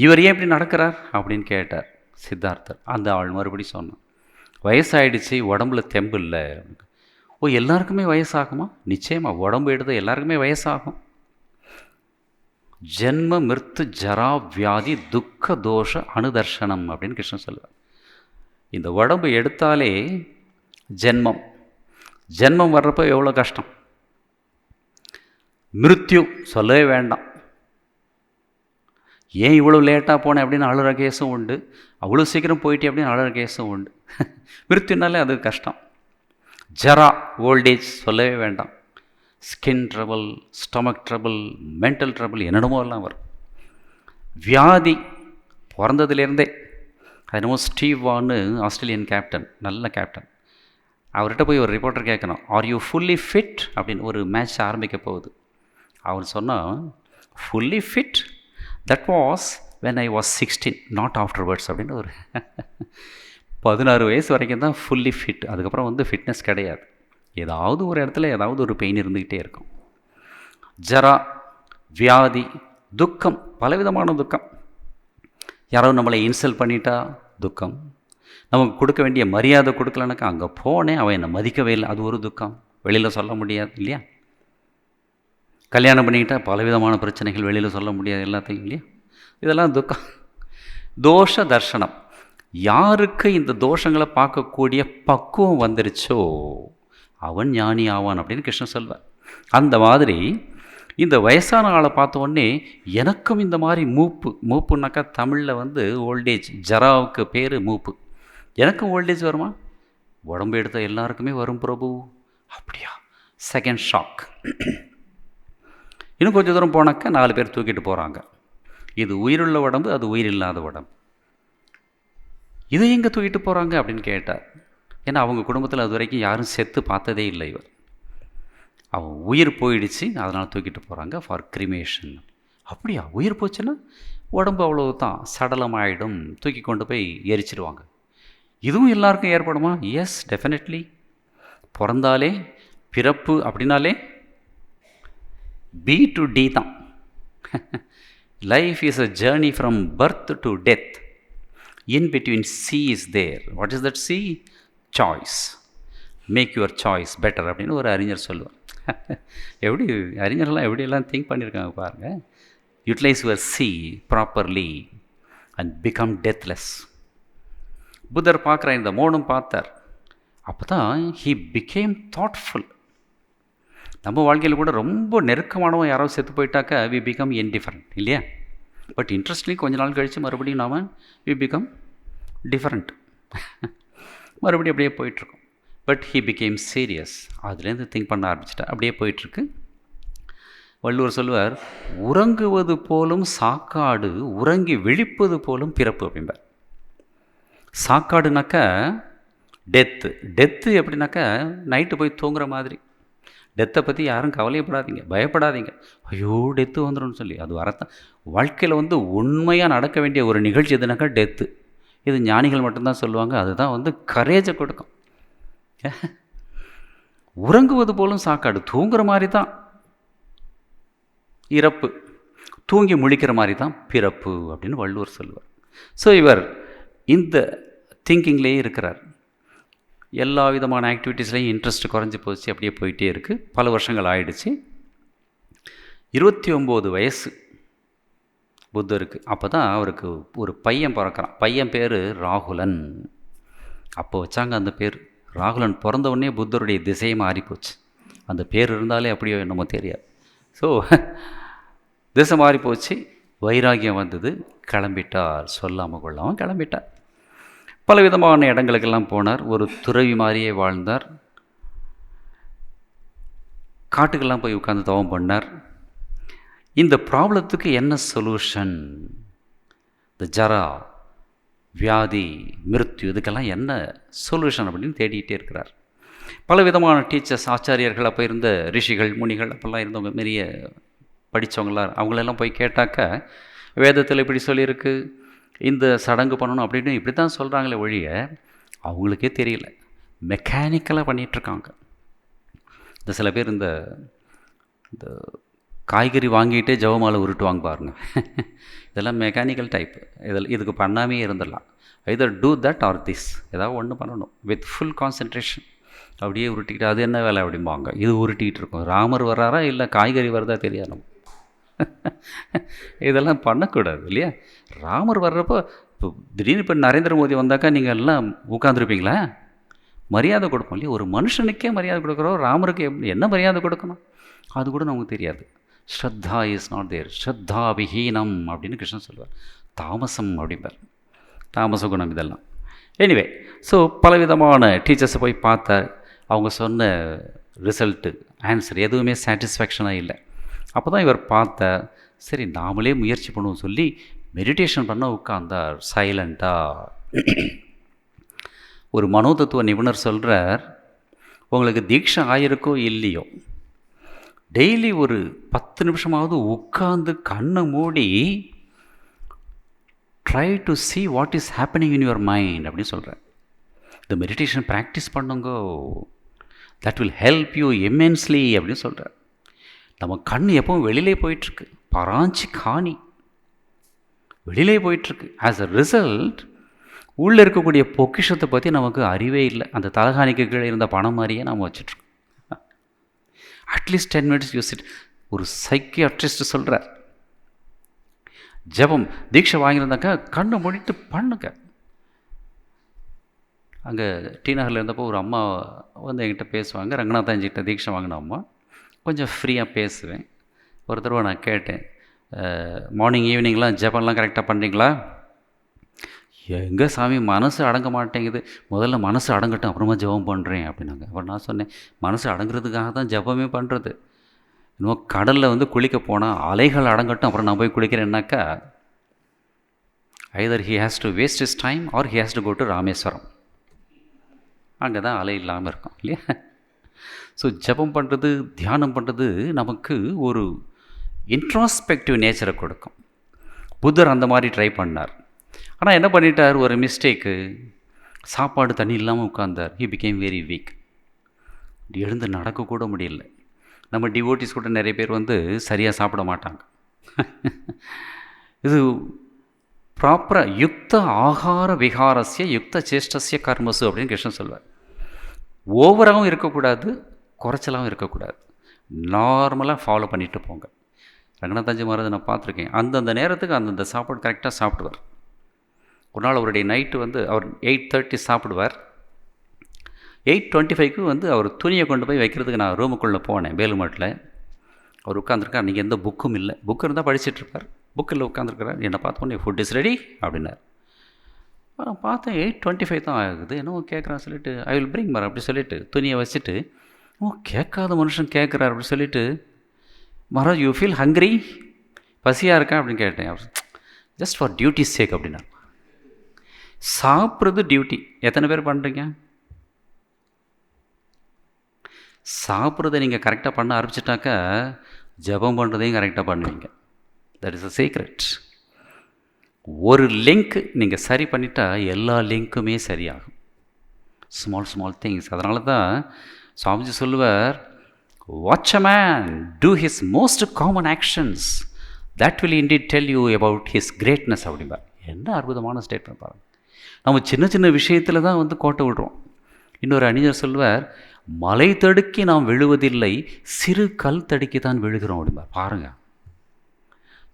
இவர் ஏன் இப்படி நடக்கிறார் அப்படின்னு கேட்டார் சித்தார்த்தர். அந்த ஆள் மறுபடி சொன்னான், வயசாயிடுச்சு, உடம்புல தெம்பு இல்லை. ஓ, எல்லாருக்குமே வயசாகுமா? நிச்சயமாக, உடம்பு எடுத்த எல்லாருக்குமே வயசாகும். ஜென்ம மிருத்து ஜரா வியாதி துக்க தோஷ அனுதர்ஷனம் அப்படின்னு கிருஷ்ணன் சொல்லுவார். இந்த உடம்பு எடுத்தாலே ஜென்மம், ஜென்மம் வர்றப்போ எவ்வளோ கஷ்டம். மிருத்யு சொல்லவே வேண்டாம். ஏன் இவ்வளோ லேட்டாக போனேன் அப்படின்னு அழுகிற கேஸும் உண்டு, அவ்வளோ சீக்கிரம் போயிட்டே அப்படின்னு அழுகிற கேஸும் உண்டு. மிருத்யுனாலே அது கஷ்டம். ஜரா, ஓல்டேஜ் சொல்லவே வேண்டாம். Skin trouble, stomach trouble, mental trouble, என்னென்னமோ எல்லாம் வரும். வியாதி பிறந்ததுலேருந்தே. என்னமோ ஸ்டீவ் வான்னு ஆஸ்திரேலியன் கேப்டன், நல்ல கேப்டன், அவர்கிட்ட போய் ஒரு ரிப்போர்ட்டர் கேட்கணும், ஆர் யூ ஃபுல்லி ஃபிட் அப்படின்னு. ஒரு மேட்ச் ஆரம்பிக்க போகுது. அவர் சொன்னால், fully fit, that was when I was 16 not afterwards அப்படின்னு. ஒரு 16 வயசு வரைக்கும் தான் ஃபுல்லி ஃபிட். அதுக்கப்புறம் ஃபிட்னஸ் கிடையாது. ஏதாவது ஒரு இடத்துல ஏதாவது ஒரு பெயின் இருந்துக்கிட்டே இருக்கும். ஜரா, வியாதி, துக்கம், பலவிதமான துக்கம். யாராவது நம்மளை இன்சல்ட் பண்ணிட்டா துக்கம். நமக்கு கொடுக்க வேண்டிய மரியாதை கொடுக்கலனாக்கா, அங்கே போனேன் அவன் என்னை மதிக்கவே இல்லை, அது ஒரு துக்கம், வெளியில் சொல்ல முடியாது இல்லையா? கல்யாணம் பண்ணிக்கிட்டால் பலவிதமான பிரச்சனைகள், வெளியில் சொல்ல முடியாது எல்லாத்தையும் இல்லையா? இதெல்லாம் துக்கம். தோஷ தர்ஷனம். யாருக்கு இந்த தோஷங்களை பார்க்கக்கூடிய பக்குவம் வந்துருச்சோ அவன் ஞானி ஆவான் அப்படின்னு கிருஷ்ணன் சொல்வார். அந்த மாதிரி இந்த வயசான ஆளை பார்த்த உடனே எனக்கும் இந்த மாதிரி மூப்புனாக்கா தமிழில் ஓல்டேஜ், ஜராவுக்கு பேர் மூப்பு. எனக்கும் ஓல்டேஜ் வருமா? உடம்பு எடுத்த எல்லாருக்குமே வரும் பிரபு. அப்படியா? Second shock. இன்னும் கொஞ்சம் தூரம் போனாக்கா 4 பேர் தூக்கிட்டு போகிறாங்க. இது உயிருள்ள உடம்பு, அது உயிர் இல்லாத உடம்பு. இதை எங்கே தூக்கிட்டு போகிறாங்க அப்படின்னு கேட்டார். ஏன்னா அவங்க குடும்பத்தில் அது வரைக்கும் யாரும் செத்து பார்த்ததே இல்லை. இவர் அவன் உயிர் போயிடுச்சு, அதனால் தூக்கிட்டு போகிறாங்க ஃபார் கிரிமேஷன். அப்படியா? உயிர் போச்சுன்னா உடம்பு அவ்வளவு தான், சடலமாயிடும், தூக்கி கொண்டு போய் எரிச்சிடுவாங்க. இதுவும் எல்லாருக்கும் ஏற்படுமா? S, definitely. பிறந்தாலே பிறப்பு அப்படின்னாலே பி டு டி தான். Life is a journey from birth to death. In between C is there. What is that C? Choice. Make your choice better அப்படின்னு ஒரு அறிஞர் சொல்லுவார். எப்படி அறிஞர்லாம் எப்படியெல்லாம் திங்க் பண்ணியிருக்காங்க பாருங்கள். Utilise your see properly and become deathless. புத்தர் பார்க்குறார், இந்த மோனும் பார்த்தார். அப்போ தான் ஹி பிகேம் தாட்ஃபுல். நம்ம வாழ்க்கையில் கூட ரொம்ப நெருக்கமானவன் யாராவது செத்து போயிட்டாக்கா வி பிகம் இன்டிஃபரண்ட் இல்லையா? பட் இன்ட்ரெஸ்ட்லி கொஞ்ச நாள் கழித்து மறுபடியும் நாம் வி பிகம் டிஃபரண்ட். மறுபடியும் அப்படியே போயிட்டுருக்கோம். But he became serious. அதுலேருந்து திங்க் பண்ண ஆரம்பிச்சிட்டா. அப்படியே போயிட்டுருக்கு. வள்ளுவர் சொல்லுவார், உறங்குவது போலும் சாக்காடு, உறங்கி விழிப்பது போலும் பிறப்பு அப்படிம்பார். சாக்காடுனாக்கா டெத்து எப்படின்னாக்கா நைட்டு போய் தூங்குற மாதிரி. டெத்தை பற்றி யாரும் கவலையப்படாதீங்க, பயப்படாதீங்க, ஐயோ டெத்து வந்துடும் சொல்லி. அது வரத்தான். வாழ்க்கையில் உண்மையாக நடக்க வேண்டிய ஒரு நிகழ்ச்சி எதுனாக்கா டெத்து. இது ஞானிகள் மட்டும்தான் சொல்லுவாங்க. அதுதான் கரேஜை கொடுக்கும். உறங்குவது போலும் சாக்காடு, தூங்குற மாதிரி தான் இறப்பு, தூங்கி முழிக்கிற மாதிரி தான் பிறப்பு அப்படின்னு வள்ளுவர் சொல்லுவார். ஸோ இவர் இந்த திங்கிங்லேயே இருக்கிறார். எல்லா விதமான ஆக்டிவிட்டீஸ்லேயும் இன்ட்ரெஸ்ட் குறைஞ்சி போச்சு. அப்படியே போயிட்டே இருக்குது. பல வருஷங்கள் ஆயிடுச்சு. 29 வயசு புத்தருக்கு. அப்போ தான் அவருக்கு ஒரு பையன் பிறக்கிறான். பையன் பேர் ராகுலன். அப்போ வச்சாங்க அந்த பேர். ராகுலன் பிறந்தவுடனே புத்தருடைய திசையை மாறிப்போச்சு. அந்த பேர் இருந்தாலே அப்படியோ என்னமோ தெரியாது. ஸோ திசை மாறி போச்சு. வைராகியம் வந்தது. கிளம்பிட்டார். சொல்லாமல் கொள்ளாமல் கிளம்பிட்டார். பல விதமான இடங்களுக்கெல்லாம் போனார். ஒரு துறவி மாதிரியே வாழ்ந்தார். காட்டுக்கெல்லாம் போய் உட்காந்து தவம் பண்ணார். இந்த ப்ராப்ளத்துக்கு என்ன சொல்யூஷன், இந்த ஜரா வியாதி மிருத்யு இதுக்கெல்லாம் என்ன சொல்யூஷன் அப்படின்னு தேடிகிட்டே இருக்கிறார். பல விதமான டீச்சர்ஸ், ஆச்சாரியர்கள், அப்போ இருந்த ரிஷிகள் முனிகள் அப்போல்லாம் இருந்தவங்க, நிறைய படித்தவங்களாம், அவங்களெல்லாம் போய் கேட்டாக்க வேதத்தில் இப்படி சொல்லியிருக்கு, இந்த சடங்கு பண்ணணும் அப்படின்னு இப்படி தான் சொல்கிறாங்களே ஒழிய அவங்களுக்கே தெரியல. மெக்கானிக்கலாக பண்ணிகிட்ருக்காங்க. இந்த சில பேர் இந்த காய்கறி வாங்கிட்டே ஜவமாலை உருட்டுவாங்க பாருங்கள். இதெல்லாம் மெக்கானிக்கல் டைப்பு. இதுக்கு பண்ணாமே இருந்துடலாம். either do that or this. ஏதாவது ஒன்று பண்ணணும் வித் ஃபுல் கான்சன்ட்ரேஷன். அப்படியே உருட்டிக்கிட்டு அது என்ன வேலை அப்படிம்பாங்க. இது உருட்டிகிட்டு இருக்கும். ராமர் வர்றாரா இல்லை காய்கறி வருதா தெரியாது நம்ம. இதெல்லாம் பண்ணக்கூடாது இல்லையா? ராமர் வர்றப்போ இப்போ திடீர்னு இப்போ நரேந்திர மோடி வந்தாக்கா நீங்கள் எல்லாம் உட்காந்துருப்பீங்களா? மரியாதை கொடுப்போம் இல்லையா? ஒரு மனுஷனுக்கே மரியாதை கொடுக்குறோம், ராமருக்கு என்ன மரியாதை கொடுக்கணும் அது கூட நமக்கு தெரியாது. ஸ்ரத்தா இஸ் நாட் தேர், ஸ்ரத்தா விஹீனம் அப்படின்னு கிருஷ்ணன் சொல்லுவார். தாமசம் அப்படிம்பார். தாமச குணம் இதெல்லாம். எனிவே, ஸோ பலவிதமான டீச்சர்ஸை போய் பார்த்தார். அவங்க சொன்ன ரிசல்ட்டு, ஆன்சர் எதுவுமே சாட்டிஸ்ஃபேக்ஷனாக இல்லை. அப்போ தான் இவர் பார்த்தார், சரி நாமளே முயற்சி பண்ணுவோம் சொல்லி மெடிடேஷன் பண்ண உட்கார்ந்தார் சைலண்ட்டாக. ஒரு மனோதத்துவ நிபுணர் சொல்கிறார், உங்களுக்கு தீட்சை ஆயிருக்கோ இல்லையோ, டெய்லி ஒரு 10 நிமிஷமாவது உட்கார்ந்து கண்ணை மூடி try to see what is happening in your mind அப்படின்னு சொல்கிறேன். இந்த மெடிடேஷன் ப்ராக்டிஸ் பண்ணுங்க, that will help you immensely அப்படின்னு சொல்கிறார். நம்ம கண் எப்பவும் வெளியிலே போயிட்டுருக்கு, பராஞ்சி காணி வெளியிலே போயிட்டுருக்கு. ஆஸ் அ ரிசல்ட் உள்ளே இருக்கக்கூடிய பொக்கிஷத்தை பற்றி நமக்கு அறிவே இல்லை. அந்த தலகாணிக்கு கீழே இருந்த பணம் மாதிரியே நாம் வச்சுட்ருக்கோம். At least 10 minutes use it. ஒரு சைக்கியாட்ரிஸ்ட் சொல்கிறார், ஜபம் தீட்சை வாங்கியிருந்தாக்கா கண்ணை மூடிட்டு பண்ணுங்க. அங்கே டி நகரில் இருந்தப்போ ஒரு அம்மா என்கிட்ட பேசுவாங்க. ரங்கநாதாஞ்சிக்கிட்ட தீட்சை வாங்கின அம்மா. கொஞ்சம் ஃப்ரீயாக பேசுவேன். ஒரு தடவை நான் கேட்டேன், மார்னிங் ஈவினிங்லாம் ஜபம்லாம் கரெக்டாக பண்ணுறீங்களா? எங்கே சாமி மனசு அடங்க மாட்டேங்குது, முதல்ல மனசு அடங்கட்டும் அப்புறமா ஜபம் பண்ணுறேன் அப்படின்னாங்க. அப்புறம் நான் சொன்னேன், மனசு அடங்குறதுக்காக தான் ஜபமே பண்ணுறது. இன்னும் கடலில் குளிக்க போனால் அலைகள் அடங்கட்டும் அப்புறம் நான் போய் குளிக்கிறேன்னாக்கா, either he has to waste his time or he has to go to Rameswaram. அங்கே தான் அலை இல்லாமல் இருக்கும் இல்லையா? ஸோ ஜபம் பண்ணுறது, தியானம் பண்ணுறது நமக்கு ஒரு இன்ட்ராஸ்பெக்டிவ் நேச்சரை கொடுக்கும். புத்தர் அந்த மாதிரி ட்ரை பண்ணார். ஆனால் என்ன பண்ணிட்டார், ஒரு மிஸ்டேக்கு, சாப்பாடு தண்ணி இல்லாமல் உட்கார்ந்தார். he became very weak. எழுந்து நடக்கக்கூட முடியல. நம்ம டிவோட்டிஸ் கூட நிறைய பேர் சரியாக சாப்பிட மாட்டாங்க. இது ப்ராப்பராக யுக்த ஆகார விகாரஸ்ய யுக்த சேஷ்டஸ்ய கர்மசு அப்படின்னு கிருஷ்ணன் சொல்வார். ஓவராகவும் இருக்கக்கூடாது, குறைச்சலாகவும் இருக்கக்கூடாது. நார்மலாக ஃபாலோ பண்ணிட்டு போங்க. ரங்கநாதாஜி மகாராஜ் நான் பார்த்துருக்கேன். அந்தந்த நேரத்துக்கு அந்தந்த சாப்பாடு கரெக்டாக சாப்பிடுவார். ஒரு நாள் அவருடைய நைட்டு வந்து அவர் 8:30 சாப்பிடுவார். 8:25க்கு வந்து அவர் துணியை கொண்டு போய் வைக்கிறதுக்கு நான் ரூமுக்குள்ளே போனேன் வேலுமட்டில். அவர் உட்காந்துருக்கார். நீங்கள் எந்த புக்கும் இல்லை. புக்கு இருந்தால் படிச்சுட்ருப்பார். புக்கில் உட்காந்துருக்கிறார். என்னை பார்த்தோன்னே ஃபுட் இஸ் ரெடி அப்படின்னார். பார்த்தேன் 8:25 தான் ஆகுது. என்னவோ கேட்குறான்னு சொல்லிட்டு ஐ வில் பிரிங் மர் அப்படி சொல்லிவிட்டு துணியை வச்சுட்டு கேட்காத மனுஷன் கேட்குறார் அப்படி சொல்லிவிட்டு மகாராஜ் யூ ஃபீல் ஹங்க்ரி, பசியாக இருக்கா அப்படின்னு கேட்டேன். அவர் ஜஸ்ட் ஃபார் டியூட்டி சேக் அப்படின்னா. சாப்பிட்றது டியூட்டி. எத்தனை பேர் பண்ணுறீங்க? சாப்பிட்றதை நீங்கள் கரெக்டாக பண்ண ஆரம்பிச்சிட்டாக்கா ஜபம் பண்ணுறதையும் கரெக்டாக பண்ணுவீங்க. That is a secret. ஒரு லிங்க் நீங்கள் சரி பண்ணிட்டா எல்லா லிங்க்குமே சரியாகும். Small things. அதனால தான் சுவாமிஜி சொல்லுவார், watch a man do his most common actions that will indeed tell you about his greatness அப்படிம்பார். என்ன அற்புதமான ஸ்டேட்மெண்ட் பாருங்கள். நம்ம சின்ன சின்ன விஷயத்தில் தான் வந்து கோட்டை விடுறோம். இன்னொரு அறிஞர் சொல்லுவார், மலை தடுக்கி நாம் விழுவதில்லை, சிறு கல் தடுக்கி தான் விழுகிறோம் அப்படிம்பார். பாருங்கள்,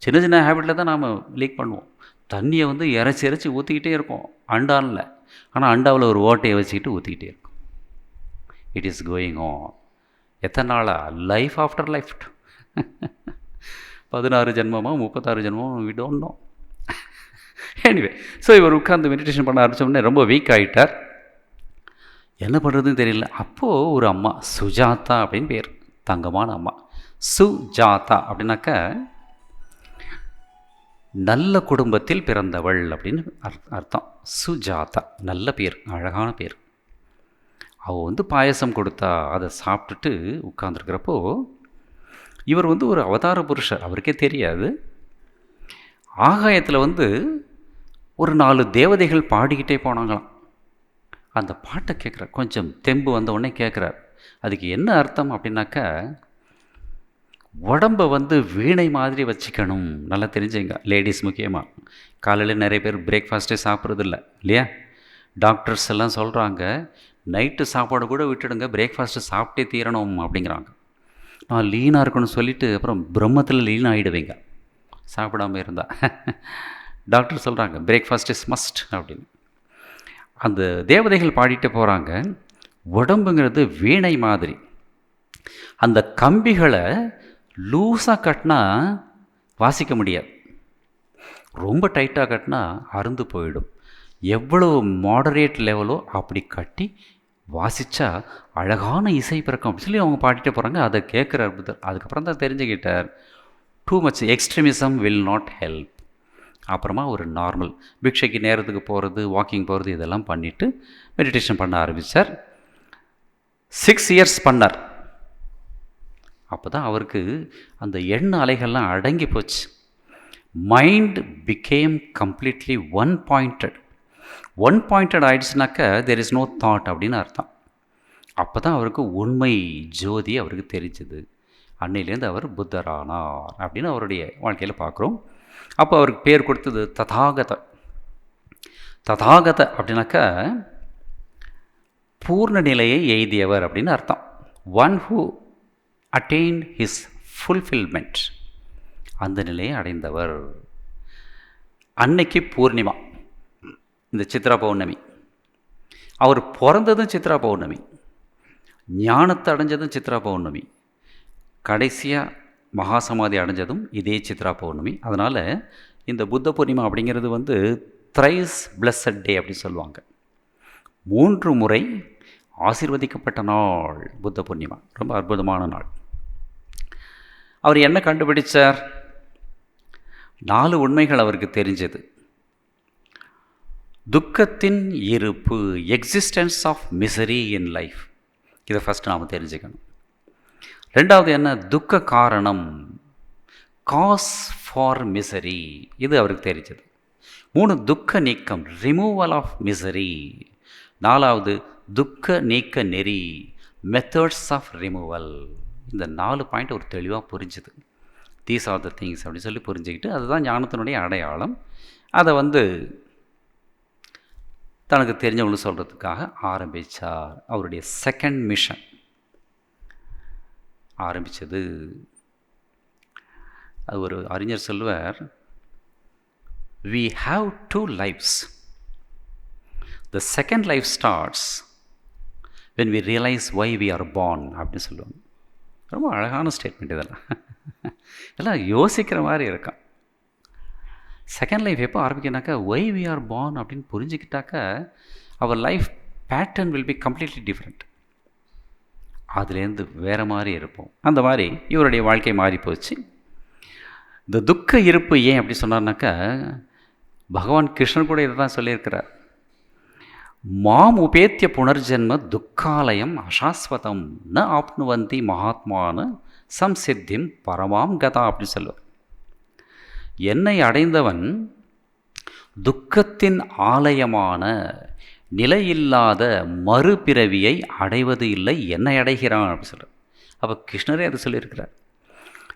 சின்ன சின்ன ஹேபிட்டில் தான் நாம் லீக் பண்ணுவோம். தண்ணியை வந்து இறைச்சி ஊற்றிக்கிட்டே இருக்கும் அண்டானில். ஆனால் அண்டாவில் ஒரு ஓட்டையை வச்சுக்கிட்டு ஊற்றிக்கிட்டே இருக்கும். It is going on. எத்தனை நாளா? Life after life. 16 ஜென்மமாக 36 ஜென்மம் we don't know. Anyway, so இவர் உட்கார்ந்து மெடிடேஷன் பண்ண ஆரம்பித்தோடனே ரொம்ப வீக் ஆகிட்டார். என்ன பண்ணுறதுன்னு தெரியல. அப்போது ஒரு அம்மா, சுஜாதா அப்படின்னு பேர், தங்கமான அம்மா. சுஜாதா அப்படின்னாக்கா நல்ல குடும்பத்தில் பிறந்தவள் அப்படின்னு அர்த்தம். சுஜாதா நல்ல பேர், அழகான பேர். அவள் வந்து பாயசம் கொடுத்தா, அதை சாப்பிட்டுட்டு உட்கார்ந்துருக்கிறப்போ இவர் வந்து ஒரு அவதார புருஷர், அவருக்கே தெரியாது. ஆகாயத்தில் வந்து ஒரு 4 தேவதைகள் பாடிக்கிட்டே போனாங்களாம். அந்த பாட்டை கேட்குறார். கொஞ்சம் தெம்பு வந்த உடனே கேட்குறார், அதுக்கு என்ன அர்த்தம் அப்படின்னாக்கா, உடம்பை வந்து வீணை மாதிரி வச்சுக்கணும். நல்லா தெரிஞ்சுங்க லேடிஸ் முக்கியமாக. காலையில் நிறைய பேர் பிரேக்ஃபாஸ்ட்டே சாப்பிட்றதில்ல இல்லையா? டாக்டர்ஸ் எல்லாம் சொல்கிறாங்க, நைட்டு சாப்பாடு கூட விட்டுடுங்க, பிரேக்ஃபாஸ்ட்டு சாப்பிட்டே தீரணும் அப்படிங்கிறாங்க. நான் லீனாக இருக்கணும்னு சொல்லிவிட்டு அப்புறம் பிரம்மத்தில் லீன் ஆகிடுவீங்க சாப்பிடாமல் இருந்தால். டாக்டர் சொல்கிறாங்க பிரேக்ஃபாஸ்ட் இஸ் மஸ்ட் அப்படின்னு. அந்த தேவதைகள் பாடிட்டு போகிறாங்க, உடம்புங்கிறது வீணை மாதிரி. அந்த கம்பிகளை லூஸாக கட்டினா வாசிக்க முடியாது, ரொம்ப டைட்டாக கட்டினா அறுந்து போயிடும். எவ்வளோ மாடரேட் லெவலோ அப்படி கட்டி வாசித்தா அழகான இசை பிறக்கும் அப்படின்னு சொல்லி அவங்க பாடிட்டு போகிறாங்க. அதை கேட்குற அற்புதர். அதுக்கப்புறம் தான் தெரிஞ்சுக்கிட்டார், too much extremism will not help. அப்புறமா ஒரு நார்மல் பிக்ஷைக்கு நேரத்துக்கு போகிறது, வாக்கிங் போகிறது, இதெல்லாம் பண்ணிவிட்டு மெடிடேஷன் பண்ண ஆரம்பித்தார். 6 இயர்ஸ் பண்ணார். அப்போ தான் அவருக்கு அந்த எண்ண அலைகள்லாம் அடங்கி போச்சு. Mind became completely one pointed ஆயிடுச்சுனாக்கா தெர் இஸ் நோ தாட் அப்படின்னு அர்த்தம். அப்போ தான் அவருக்கு உண்மை ஜோதி அவருக்கு தெரிஞ்சது. அன்னையிலேருந்து அவர் புத்தரானார் அப்படின்னு அவருடைய வாழ்க்கையில் பார்க்குறோம். அப்போ அவருக்கு பேர் கொடுத்தது ததாகத. ததாகத அப்படின்னாக்கா பூர்ண நிலையை எய்தியவர் அப்படின்னு அர்த்தம். One who attained his fulfilment, அந்த நிலையை அடைந்தவர். அன்னைக்கு பூர்ணிமா, இந்த சித்ரா பௌர்ணமி. அவர் பிறந்ததும் சித்ரா பௌர்ணமி, ஞானத்தை அடைஞ்சதும் சித்ரா பௌர்ணமி, கடைசியாக மகாசமாதி அடைஞ்சதும் இதே சித்ரா பௌர்ணமி. அதனால் இந்த புத்த பூர்ணிமா அப்படிங்கிறது வந்து த்ரைஸ் பிளஸட் டே அப்படின்னு சொல்லுவாங்க. 3 முறை ஆசீர்வதிக்கப்பட்ட நாள் புத்த பூர்ணிமா. ரொம்ப அற்புதமான நாள். அவர் என்ன கண்டுபிடிச்சார்? 4 உண்மைகள் அவருக்கு தெரிஞ்சது. துக்கத்தின் இருப்பு, existence of misery in life, இதை ஃபஸ்ட் நாம் தெரிஞ்சுக்கணும். 2வது என்ன? துக்க காரணம், காஸ் ஃபார் மிசரி, இது அவருக்கு தெரிஞ்சது. 3 துக்க நீக்கம், ரிமூவல் ஆஃப் மிசரி. 4வது துக்க நீக்க நெறி, மெத்தட்ஸ் ஆஃப் ரிமூவல். இந்த 4 பாயிண்ட் ஒரு தெளிவாக புரிஞ்சுது. தீஸ் ஆர் த திங்ஸ் அப்படின்னு சொல்லி புரிஞ்சுக்கிட்டு, அதுதான் ஞானத்தினுடைய அடையாளம். அதை வந்து தனக்கு தெரிஞ்சவங்களுக்கு சொல்கிறதுக்காக ஆரம்பித்தார். அவருடைய செகண்ட் மிஷன் ஆரம்பித்தது. அது ஒரு அறிஞர் சொல்லுவார், we have two lives. The second life starts when we realize why we are born அப்படின்னு சொல்லுவாங்க. ரொம்ப அழகான ஸ்டேட்மெண்ட் இதெல்லாம். இதெல்லாம் யோசிக்கிற மாதிரி இருக்கும். செகண்ட் லைஃப் எப்போ ஆரம்பிக்கனாக்கா ஒய் வி ஆர் பார்ன் அப்படின்னு புரிஞ்சுக்கிட்டாக்கா அவர் life pattern will be completely different. அதுலேருந்து வேறு மாதிரி இருப்போம். அந்த மாதிரி இவருடைய வாழ்க்கை மாறி போச்சு. இந்த துக்க இருப்பு ஏன் அப்படி சொன்னார்னாக்கா, பகவான் கிருஷ்ணன் கூட இதை தான் சொல்லியிருக்கிறார். மாம் உபேத்திய புனர்ஜென்ம துக்காலயம் அசாஸ்வதம் ந ஆப்னுவந்தி மகாத்மான சம்சித்திம் பரமாம் கதா அப்படின்னு சொல்லுவார். என்னை அடைந்தவன் துக்கத்தின் ஆலயமான நிலையில்லாத மறுபிறவியை அடைவது இல்லை, என்னை அடைகிறான் அப்படின்னு சொல்கிறார். அப்போ கிருஷ்ணரே அது சொல்லியிருக்கிறார்.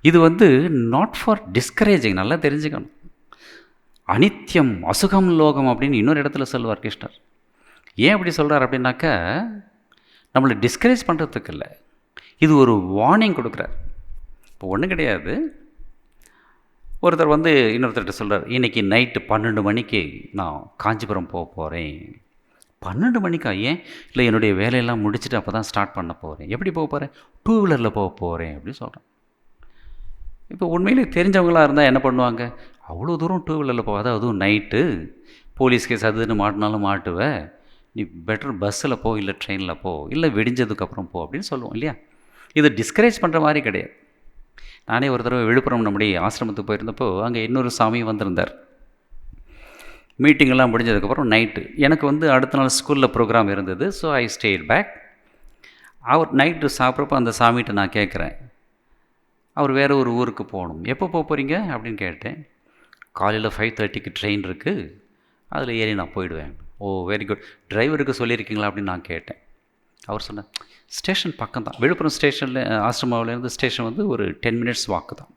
இது நாட் ஃபார் டிஸ்கரேஜிங், நல்லா தெரிஞ்சுக்கணும். அனித்யம் அசுகம் லோகம் அப்படின்னு இன்னொரு இடத்துல சொல்லுவார் கிருஷ்ணர். ஏன் அப்படி சொல்கிறார் அப்படின்னாக்கா, நம்மளை டிஸ்கரேஜ் பண்ணுறதுக்கு இல்லை, இது ஒரு வார்னிங் கொடுக்குறார். இப்போ ஒன்றும் கிடையாது. ஒருத்தர் இன்னொருத்தர்கிட்ட சொல்கிறார், இன்றைக்கி நைட்டு 12 மணிக்கு நான் காஞ்சிபுரம் போக போகிறேன். 12 மணிக்கா? ஏன்? இல்லை, என்னுடைய வேலையெல்லாம் முடிச்சுட்டு அப்போ தான் ஸ்டார்ட் பண்ண போகிறேன். எப்படி போக போகிறேன்? 2 வீலரில் போக போகிறேன் அப்படின்னு சொல்கிறேன். இப்போ உண்மையிலே தெரிஞ்சவங்களாக இருந்தால் என்ன பண்ணுவாங்க? அவ்வளோ தூரம் 2 வீலரில் போகாத, அதுவும் நைட்டு போலீஸ் கேஸ் அதுன்னு மாட்டினாலும் மாட்டுவேன், நீ பெட்டர் பஸ்ஸில் போ, இல்லை ட்ரெயினில் போ, இல்லை விடிஞ்சதுக்கப்புறம் போ அப்படின்னு சொல்லுவோம் இல்லையா? இது டிஸ்கரேஜ் பண்ணுற மாதிரி கிடையாது. நானே ஒரு தடவை விழுப்புரம் நம்முடைய ஆசிரமத்துக்கு போயிருந்தப்போ அங்கே இன்னொரு சாமி வந்திருந்தார். மீட்டிங்கெல்லாம் முடிஞ்சதுக்கப்புறம் நைட்டு எனக்கு அடுத்த நாள் ஸ்கூலில் ப்ரோக்ராம் இருந்தது. So I stayed back. அவர் நைட்டு சாப்பிட்றப்போ அந்த சாமிகிட்ட நான் கேட்குறேன், அவர் வேறு ஒரு ஊருக்கு போகணும், எப்போ போக போகிறீங்க அப்படின்னு கேட்டேன். காலையில் 5:30க்கு ட்ரெயின் இருக்குது, அதில் ஏறி நான் போயிடுவேன். ஓ வெரி குட், டிரைவருக்கு சொல்லியிருக்கீங்களா அப்படின்னு நான் கேட்டேன். அவர் சொன்னார், ஸ்டேஷன் பக்கம் தான், விழுப்புரம் ஸ்டேஷனில் ஆசிரமாவிலேருந்து ஸ்டேஷன் ஒரு 10 மினிட்ஸ் வாக்கு தான்,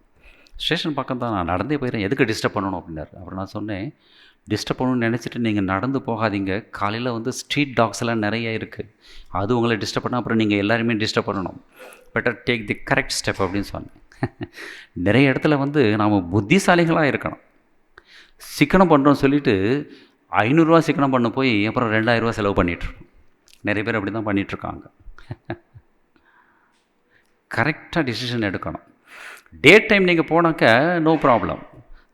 ஸ்டேஷன் பக்கம் தான், நான் நடந்தே போயிடுறேன், எதுக்கு டிஸ்டர்ப் பண்ணணும் அப்படின்னாரு. அப்புறம் நான் சொன்னேன், டிஸ்டர்ப் பண்ணணும்னு நினச்சிட்டு நீங்கள் நடந்து போகாதீங்க, காலையில் ஸ்ட்ரீட் டாக்ஸ் எல்லாம் நிறைய இருக்குது, அது உங்களை டிஸ்டர்ப் பண்ணால் அப்புறம் நீங்கள் எல்லாருமே டிஸ்டர்ப் பண்ணணும், better take the correct step அப்படின்னு சொன்னேன். நிறைய இடத்துல நாம் புத்திசாலிகளாக இருக்கணும். சிக்கனம் பண்ணுறோன்னு சொல்லிவிட்டு 500 ரூபா சிக்கனம் பண்ண போய் அப்புறம் 2000 ரூபா செலவு பண்ணிகிட்ருக்கோம். நிறைய பேர் அப்படி தான் பண்ணிகிட்ருக்காங்க. கரெக்டாக டிசிஷன் எடுக்கணும். டே டைம் நீங்கள் போனாக்க நோ ப்ராப்ளம்.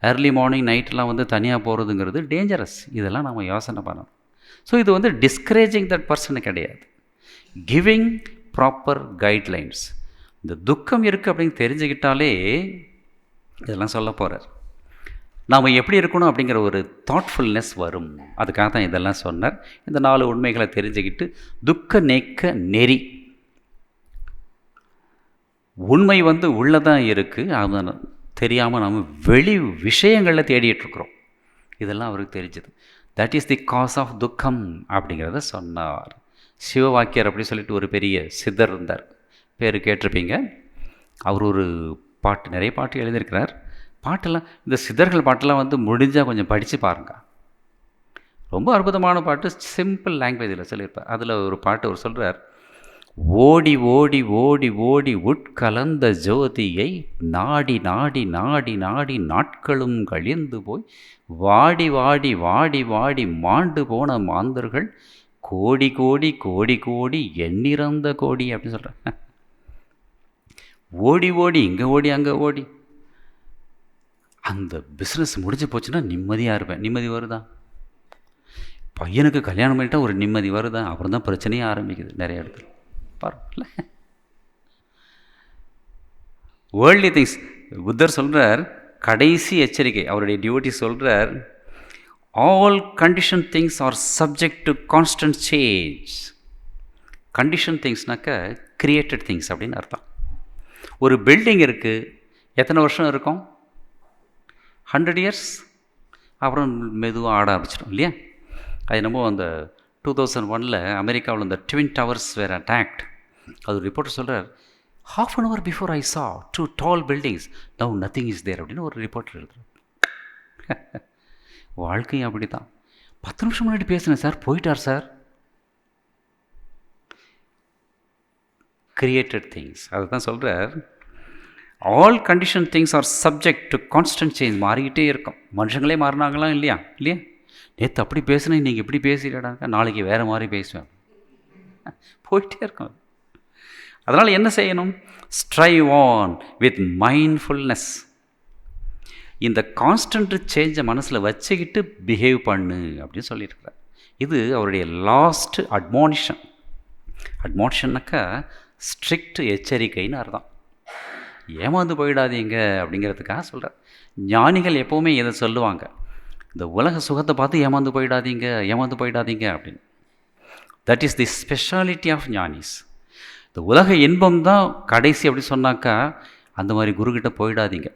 ஏர்லி மார்னிங் நைட்டெலாம் தனியாக போகிறதுங்கிறது டேஞ்சரஸ். இதெல்லாம் நம்ம யோசனை பண்ணணும். ஸோ இது டிஸ்கரேஜிங் தட் பர்சனு கிடையாது, கிவிங் ப்ராப்பர் கைட்லைன்ஸ். இந்த துக்கம் இருக்குது அப்படின்னு தெரிஞ்சுக்கிட்டாலே இதெல்லாம் சொல்ல போகிறார். நாம் எப்படி இருக்கணும் அப்படிங்கிற ஒரு தாட்ஃபுல்னஸ் வரும். அதுக்காக தான் இதெல்லாம் சொன்னார். இந்த 4 உண்மைகளை தெரிஞ்சுக்கிட்டு துக்க நீக்க நெறி. உண்மை உள்ளதான் இருக்குது, அது தெரியாமல் நம்ம வெளி விஷயங்களில் தேடிட்டுருக்குறோம். இதெல்லாம் அவருக்கு தெரிஞ்சது. That is the cause of துக்கம் அப்படிங்கிறத சொன்னார். சிவவாக்கியர் அப்படி சொல்லிட்டு ஒரு பெரிய சித்தர் இருந்தார், பேர் கேட்டிருப்பீங்க. அவர் ஒரு பாட்டு, நிறைய பாட்டு எழுதியிருக்கிறார். பாட்டெல்லாம் இந்த சித்தர்கள் பாட்டெல்லாம் முடிஞ்சால் கொஞ்சம் படித்து பாருங்கள். ரொம்ப அற்புதமான பாட்டு, சிம்பிள் லாங்குவேஜில் சொல்லியிருப்பார். அதில் ஒரு பாட்டு அவர் சொல்கிறார், ஓடி ஓடி ஓடி ஓடி உட்கலந்த ஜோதியை நாடி நாடி நாடி நாடி நாட்களும் கழிந்து போய் வாடி வாடி வாடி வாடி மாண்டு போன மாந்தர்கள் கோடி கோடி கோடி கோடி எண்ணிறந்த கோடி அப்படின்னு சொல்கிறேன். ஓடி ஓடி இங்கே ஓடி அங்கே ஓடி, அந்த பிஸ்னஸ் முடிஞ்சு போச்சுன்னா நிம்மதியாக இருப்பேன். நிம்மதி வருதா? பையனுக்கு கல்யாணம் பண்ணிட்டா ஒரு நிம்மதி வருதா? அப்புறம் தான் பிரச்சனையே ஆரம்பிக்குது நிறைய இடத்துல. பாருங்கள, வேர்ல்ட்லி திங்ஸ். புத்தர் சொல்கிறார், கடைசி எச்சரிக்கை, அவருடைய டியூட்டி சொல்கிறார், all condition things are subject to constant change. Condition திங்ஸ்னாக்க கிரியேட்டட் திங்ஸ் அப்படின்னு அர்த்தம். ஒரு பில்டிங் இருக்குது, எத்தனை வருஷம் இருக்கும்? 100 இயர்ஸ். அப்புறம் மெதுவாக ஆட ஆரம்பிச்சிடும் இல்லையா? அது என்னமோ அந்த 2001 அமெரிக்காவில் இந்த ட்வின் டவர்ஸ் வேர் அட்டாக்ட். அது ரிப்போர்ட்டர் சொல்கிறார், ½ an hour before I saw 2 tall buildings, now nothing is there அப்படின்னு ஒரு ரிப்போர்ட்டர் எழுதுறார். வாழ்க்கையும் அப்படி தான். 10 நிமிஷம் முன்னாடி பேசினேன் சார், போயிட்டார் சார். Created things. அதுதான் சொல்கிறார், all condition things are subject to constant change. மாறிக்கிட்டே இருக்கும். மனுஷங்களே மாறினாங்களாம் இல்லையா? நேற்று அப்படி பேசுனேன், நீங்கள் இப்படி பேசிடாங்க, நாளைக்கு வேறு மாதிரி பேசுவேன். போயிட்டே இருக்கும். அதனால் என்ன செய்யணும்? Strive on with mindfulness. இந்த கான்ஸ்டன்ட் சேஞ்சை மனசில் வச்சுக்கிட்டு பிஹேவ் பண்ணு அப்படின்னு சொல்லியிருக்கிறார். இது அவருடைய லாஸ்ட் அட்மானிஷன். அட்மானிஷன்னாக்கா ஸ்ட்ரிக்ட் எச்சரிக்கைன்னு அர்த்தம். ஏமாந்து போயிடாதீங்க அப்படிங்கிறதுக்காக சொல்கிறார். ஞானிகள் எப்போவுமே இதை சொல்லுவாங்க, இந்த உலக சுகத்தை பார்த்து ஏமாந்து போயிடாதீங்க அப்படின்னு. That is the speciality of ஞானிஸ். இந்த உலக இன்பம் தான் கடைசி அப்படி சொன்னாக்கா அந்த மாதிரி குருக்கிட்ட போயிடாதீங்க.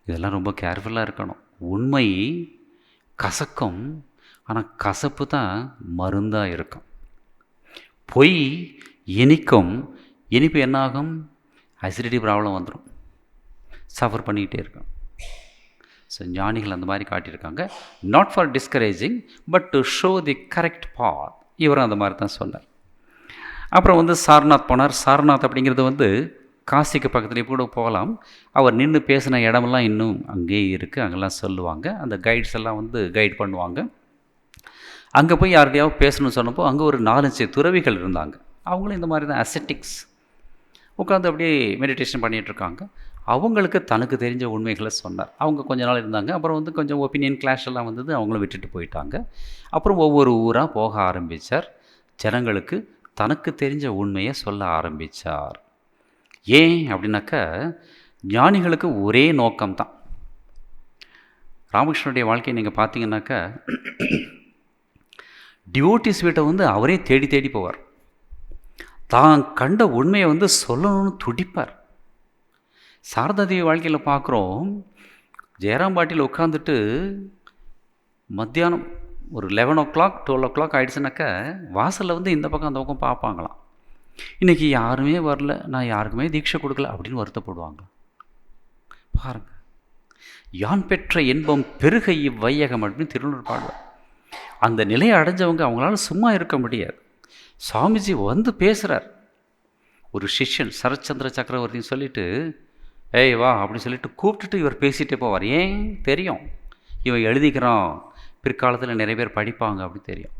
இதெல்லாம் ரொம்ப கேர்ஃபுல்லாக இருக்கணும். உண்மை கசக்கும், ஆனால் கசப்பு தான் மருந்தாக இருக்கும். பொய் இனிக்கும், இனிப்பு என்னாகும்? அசிடிட்டி ப்ராப்ளம் வந்துடும், சஃபர் பண்ணிக்கிட்டே இருக்கும். ஸோ ஞானிகள் அந்த மாதிரி காட்டியிருக்காங்க. Not for discouraging but to show the correct path. இவரும் அந்த மாதிரி தான் சொன்னார். அப்புறம் சாரநாத் போனார். சாரநாத் அப்படிங்கிறது காசிக்கு பக்கத்துலேயே கூட போகலாம். அவர் நின்று பேசின இடமெல்லாம் இன்னும் அங்கேயே இருக்குது, அங்கெல்லாம் சொல்லுவாங்க. அந்த கைட்ஸ் எல்லாம் கைட் பண்ணுவாங்க. அங்கே போய் யார்கிட்டையாவது பேசணும்னு சொன்னப்போ அங்கே ஒரு 4-5 துறவிகள் இருந்தாங்க. அவங்களும் இந்த மாதிரி தான் அசெட்டிக்ஸ் உட்காந்து அப்படியே மெடிடேஷன் பண்ணிகிட்ருக்காங்க. அவங்களுக்கு தனக்கு தெரிஞ்ச உண்மைகளை சொன்னார். அவங்க கொஞ்ச நாள் இருந்தாங்க. அப்புறம் கொஞ்சம் ஒப்பீனியன் கிளாஷ் எல்லாம் அவங்களும் விட்டுட்டு போயிட்டாங்க. அப்புறம் ஒவ்வொரு ஊராக போக ஆரம்பித்தார். ஜனங்களுக்கு தனக்கு தெரிஞ்ச உண்மையை சொல்ல ஆரம்பித்தார். ஏன் அப்படின்னாக்கா ஞானிகளுக்கு ஒரே நோக்கம்தான். ராமகிருஷ்ணனுடைய வாழ்க்கையை நீங்கள் பார்த்தீங்கன்னாக்கா டிவோட்டிஸ் வீட்டை அவரே தேடி தேடி போவார். தான் கண்ட உண்மையை சொல்லணும்னு துடிப்பார். சாரதாதேவி வாழ்க்கையில் பார்க்குறோம், ஜெயராம் பாட்டியில் உட்காந்துட்டு மத்தியானம் ஒரு 11 o'clock 12 o'clock ஆகிடுச்சுனாக்கா வாசலில் இந்த பக்கம் அந்த பக்கம் பார்ப்பாங்களாம். இன்றைக்கி யாருமே வரல, நான் யாருக்குமே தீட்சை கொடுக்கல அப்படின்னு வருத்தப்படுவாங்க. பாருங்கள், யான் பெற்ற இன்பம் பெருக இவ்வையகம் அப்படின்னு திருவள்ளுவர் பாடுவார். அந்த நிலையை அடைஞ்சவங்க அவங்களால சும்மா இருக்க முடியாது. சுவாமிஜி பேசுகிறார். ஒரு சிஷ்யன் சரச்சந்திர சக்கரவர்த்தின்னு சொல்லிட்டு, ஏய் வா அப்படின்னு சொல்லிட்டு கூப்பிட்டுட்டு இவர் பேசிகிட்டே போவார். ஏன் தெரியும், இவன் எழுதிக்கிறான், பிற்காலத்தில் நிறைய பேர் படிப்பாங்க அப்படின்னு தெரியும்.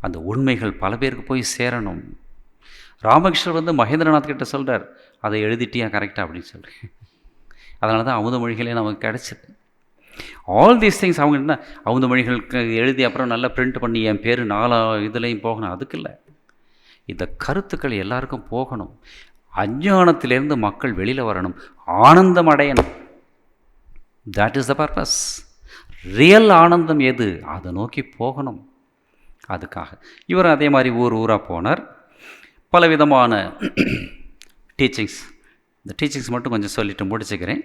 அந்த உண்மைகள் பல பேருக்கு போய் சேரணும். ராமகிருஷ்ணர் மகேந்திரநாத் கிட்ட சொல்கிறார், அதை எழுதிட்டியா கரெக்டாக அப்படின்னு சொல்கிறேன். அதனால தான் அமுத மொழிகளே நமக்கு கிடச்சிது. ஆல் தீஸ் திங்ஸ் அவங்க என்ன அமுத மொழிகளுக்கு எழுதி அப்புறம் நல்லா பிரிண்ட் பண்ணி என் பேர் 4 இதுலேயும் போகணும், அதுக்கு இல்லை. இந்த கருத்துக்கள் எல்லாருக்கும் போகணும். அஞ்ஞானத்திலேருந்து மக்கள் வெளியில் வரணும், ஆனந்தம் அடையணும். That is the purpose. Real ஆனந்தம் எது, அதை நோக்கி போகணும். அதுக்காக இவர் அதே மாதிரி ஊராக போனார். பலவிதமான டீச்சிங்ஸ், இந்த டீச்சிங்ஸ் மட்டும் கொஞ்சம் சொல்லிட்டு முடிச்சுக்கிறேன்.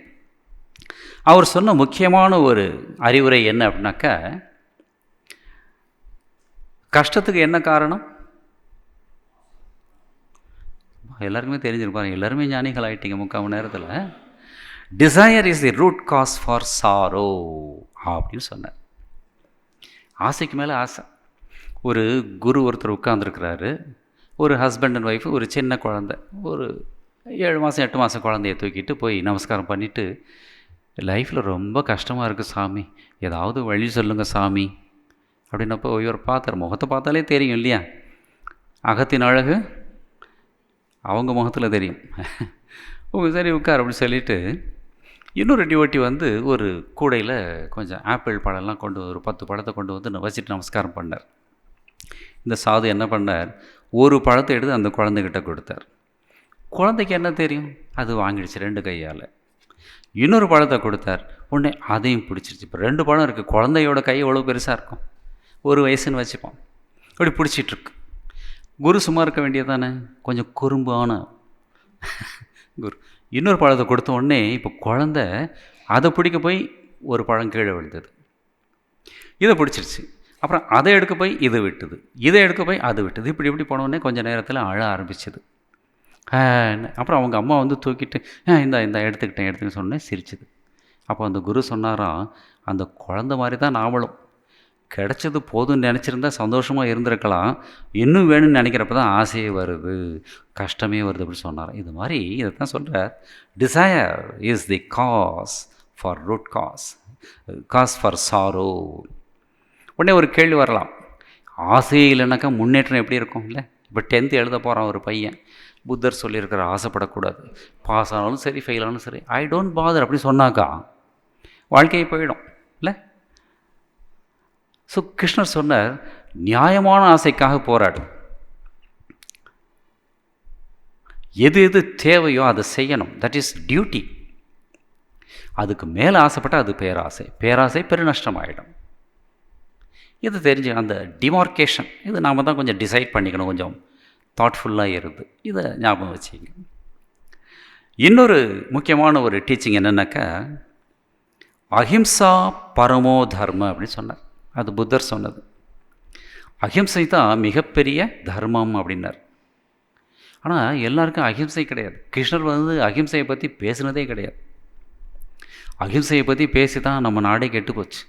அவர் சொன்ன முக்கியமான ஒரு அறிவுரை என்ன அப்படின்னாக்கா, கஷ்டத்துக்கு என்ன காரணம்? எல்லாருக்குமே தெரிஞ்சிருப்பாங்க, எல்லாருமே ஞானிகள் ஆகிட்டீங்க 3/4 மணி நேரத்தில். Desire is the root cause for sorrow அப்படின்னு சொன்னார். ஆசைக்கு மேலே ஆசை. ஒரு குரு ஒருத்தர் உட்கார்ந்துருக்கிறாரு. ஒரு ஹஸ்பண்ட் அண்ட் ஒய்ஃபு, ஒரு சின்ன குழந்தை, ஒரு 7 மாதம் 8 மாதம் குழந்தைய தூக்கிட்டு போய் நமஸ்காரம் பண்ணிவிட்டு, லைஃப்பில் ரொம்ப கஷ்டமாக இருக்குது சாமி, ஏதாவது வழி சொல்லுங்கள் சாமி அப்படின்னப்போ இவர் பார்த்தார். முகத்தை பார்த்தாலே தெரியும் இல்லையா, அகத்தின் அழகு அவங்க முகத்தில் தெரியும். சரி உட்கார் அப்படின்னு சொல்லிவிட்டு இன்னொரு டிவோட்டி ஒரு கூடையில் கொஞ்சம் ஆப்பிள் பழம்லாம் கொண்டு ஒரு 10 பழத்தை கொண்டு வச்சுட்டு நமஸ்காரம் பண்ணார். இந்த சாது என்ன பண்ணார், ஒரு பழத்தை எடுத்து அந்த குழந்தைகிட்ட கொடுத்தார். குழந்தைக்கு என்ன தெரியும், அது வாங்கிடுச்சு 2 கையால். இன்னொரு பழத்தை கொடுத்தார், உடனே அதையும் பிடிச்சிருச்சு. இப்போ 2 பழம் இருக்குது. குழந்தையோட கை எவ்வளோ பெருசாக இருக்கும், 1 வயசுன்னு வச்சுப்போம். அப்படி பிடிச்சிட்ருக்கு. குரு சும்மா இருக்க வேண்டியது தானே, கொஞ்சம் குறும்பான குரு. இன்னொரு பழத்தை கொடுத்த உடனே இப்போ குழந்தை அதை பிடிக்க போய் ஒரு பழம் கீழே விழுந்தது, இதை பிடிச்சிருச்சு. அப்புறம் அதை எடுக்க போய் இது விட்டுது, இதை எடுக்க போய் அது விட்டுது. இப்படி போனோடனே கொஞ்சம் நேரத்தில் அழ ஆரம்பிச்சிது. அப்புறம் அவங்க அம்மா தூக்கிட்டு இந்த எடுத்துக்கிட்டேன் சொன்னே சிரிச்சுது. அப்போ அந்த குரு சொன்னாராம், அந்த குழந்த மாதிரி தான் நாமளும். கிடைச்சது போதும்னு நினச்சிருந்தா சந்தோஷமாக இருந்திருக்கலாம், இன்னும் வேணும்னு நினைக்கிறப்ப தான் ஆசையே வருது, கஷ்டமே வருது அப்படின்னு சொன்னாராம். இது மாதிரி இதை தான் சொல்கிறார், desire is the cause for root cause for sorrow. உடனே ஒரு கேள்வி வரலாம், ஆசையே இல்லைனாக்கா முன்னேற்றம் எப்படி இருக்கும் இல்லை? இப்போ 10th எழுத போகிறான் ஒரு பையன், புத்தர் சொல்லியிருக்கிற ஆசைப்படக்கூடாது, பாஸ் ஆனாலும் சரி ஃபெயில் ஆனாலும் சரி ஐ டோன்ட் பாதர் அப்படி சொன்னாக்கா வாழ்க்கையை போயிடும் இல்லை? ஸோ கிருஷ்ணர் சொன்னார், நியாயமான ஆசைக்காக போராடு, எது எது தேவையோ அதை செய்யணும், தட் இஸ் டியூட்டி. அதுக்கு மேலே ஆசைப்பட்டால் அது பேராசை, பேராசை பெருநஷ்டம் ஆகிடும். இது தெரிஞ்சு அந்த டிமார்க்கேஷன் இது நாம் தான் கொஞ்சம் டிசைட் பண்ணிக்கணும், கொஞ்சம் தாட்ஃபுல்லாக இருக்குது, இதை ஞாபகம் வச்சுங்க. இன்னொரு முக்கியமான ஒரு டீச்சிங் என்னென்னாக்கா, அஹிம்சா பரமோ தர்ம அப்படின்னு சொன்னார். அது புத்தர் சொன்னது. அஹிம்சை தான் மிகப்பெரிய தர்மம் அப்படின்னார். ஆனால் எல்லாருக்கும் அஹிம்சை கிடையாது. கிருஷ்ணர் வந்து அஹிம்சையை பற்றி பேசுனதே கிடையாது. அஹிம்சையை பற்றி பேசி தான் நம்ம நாடே கெட்டு போச்சு.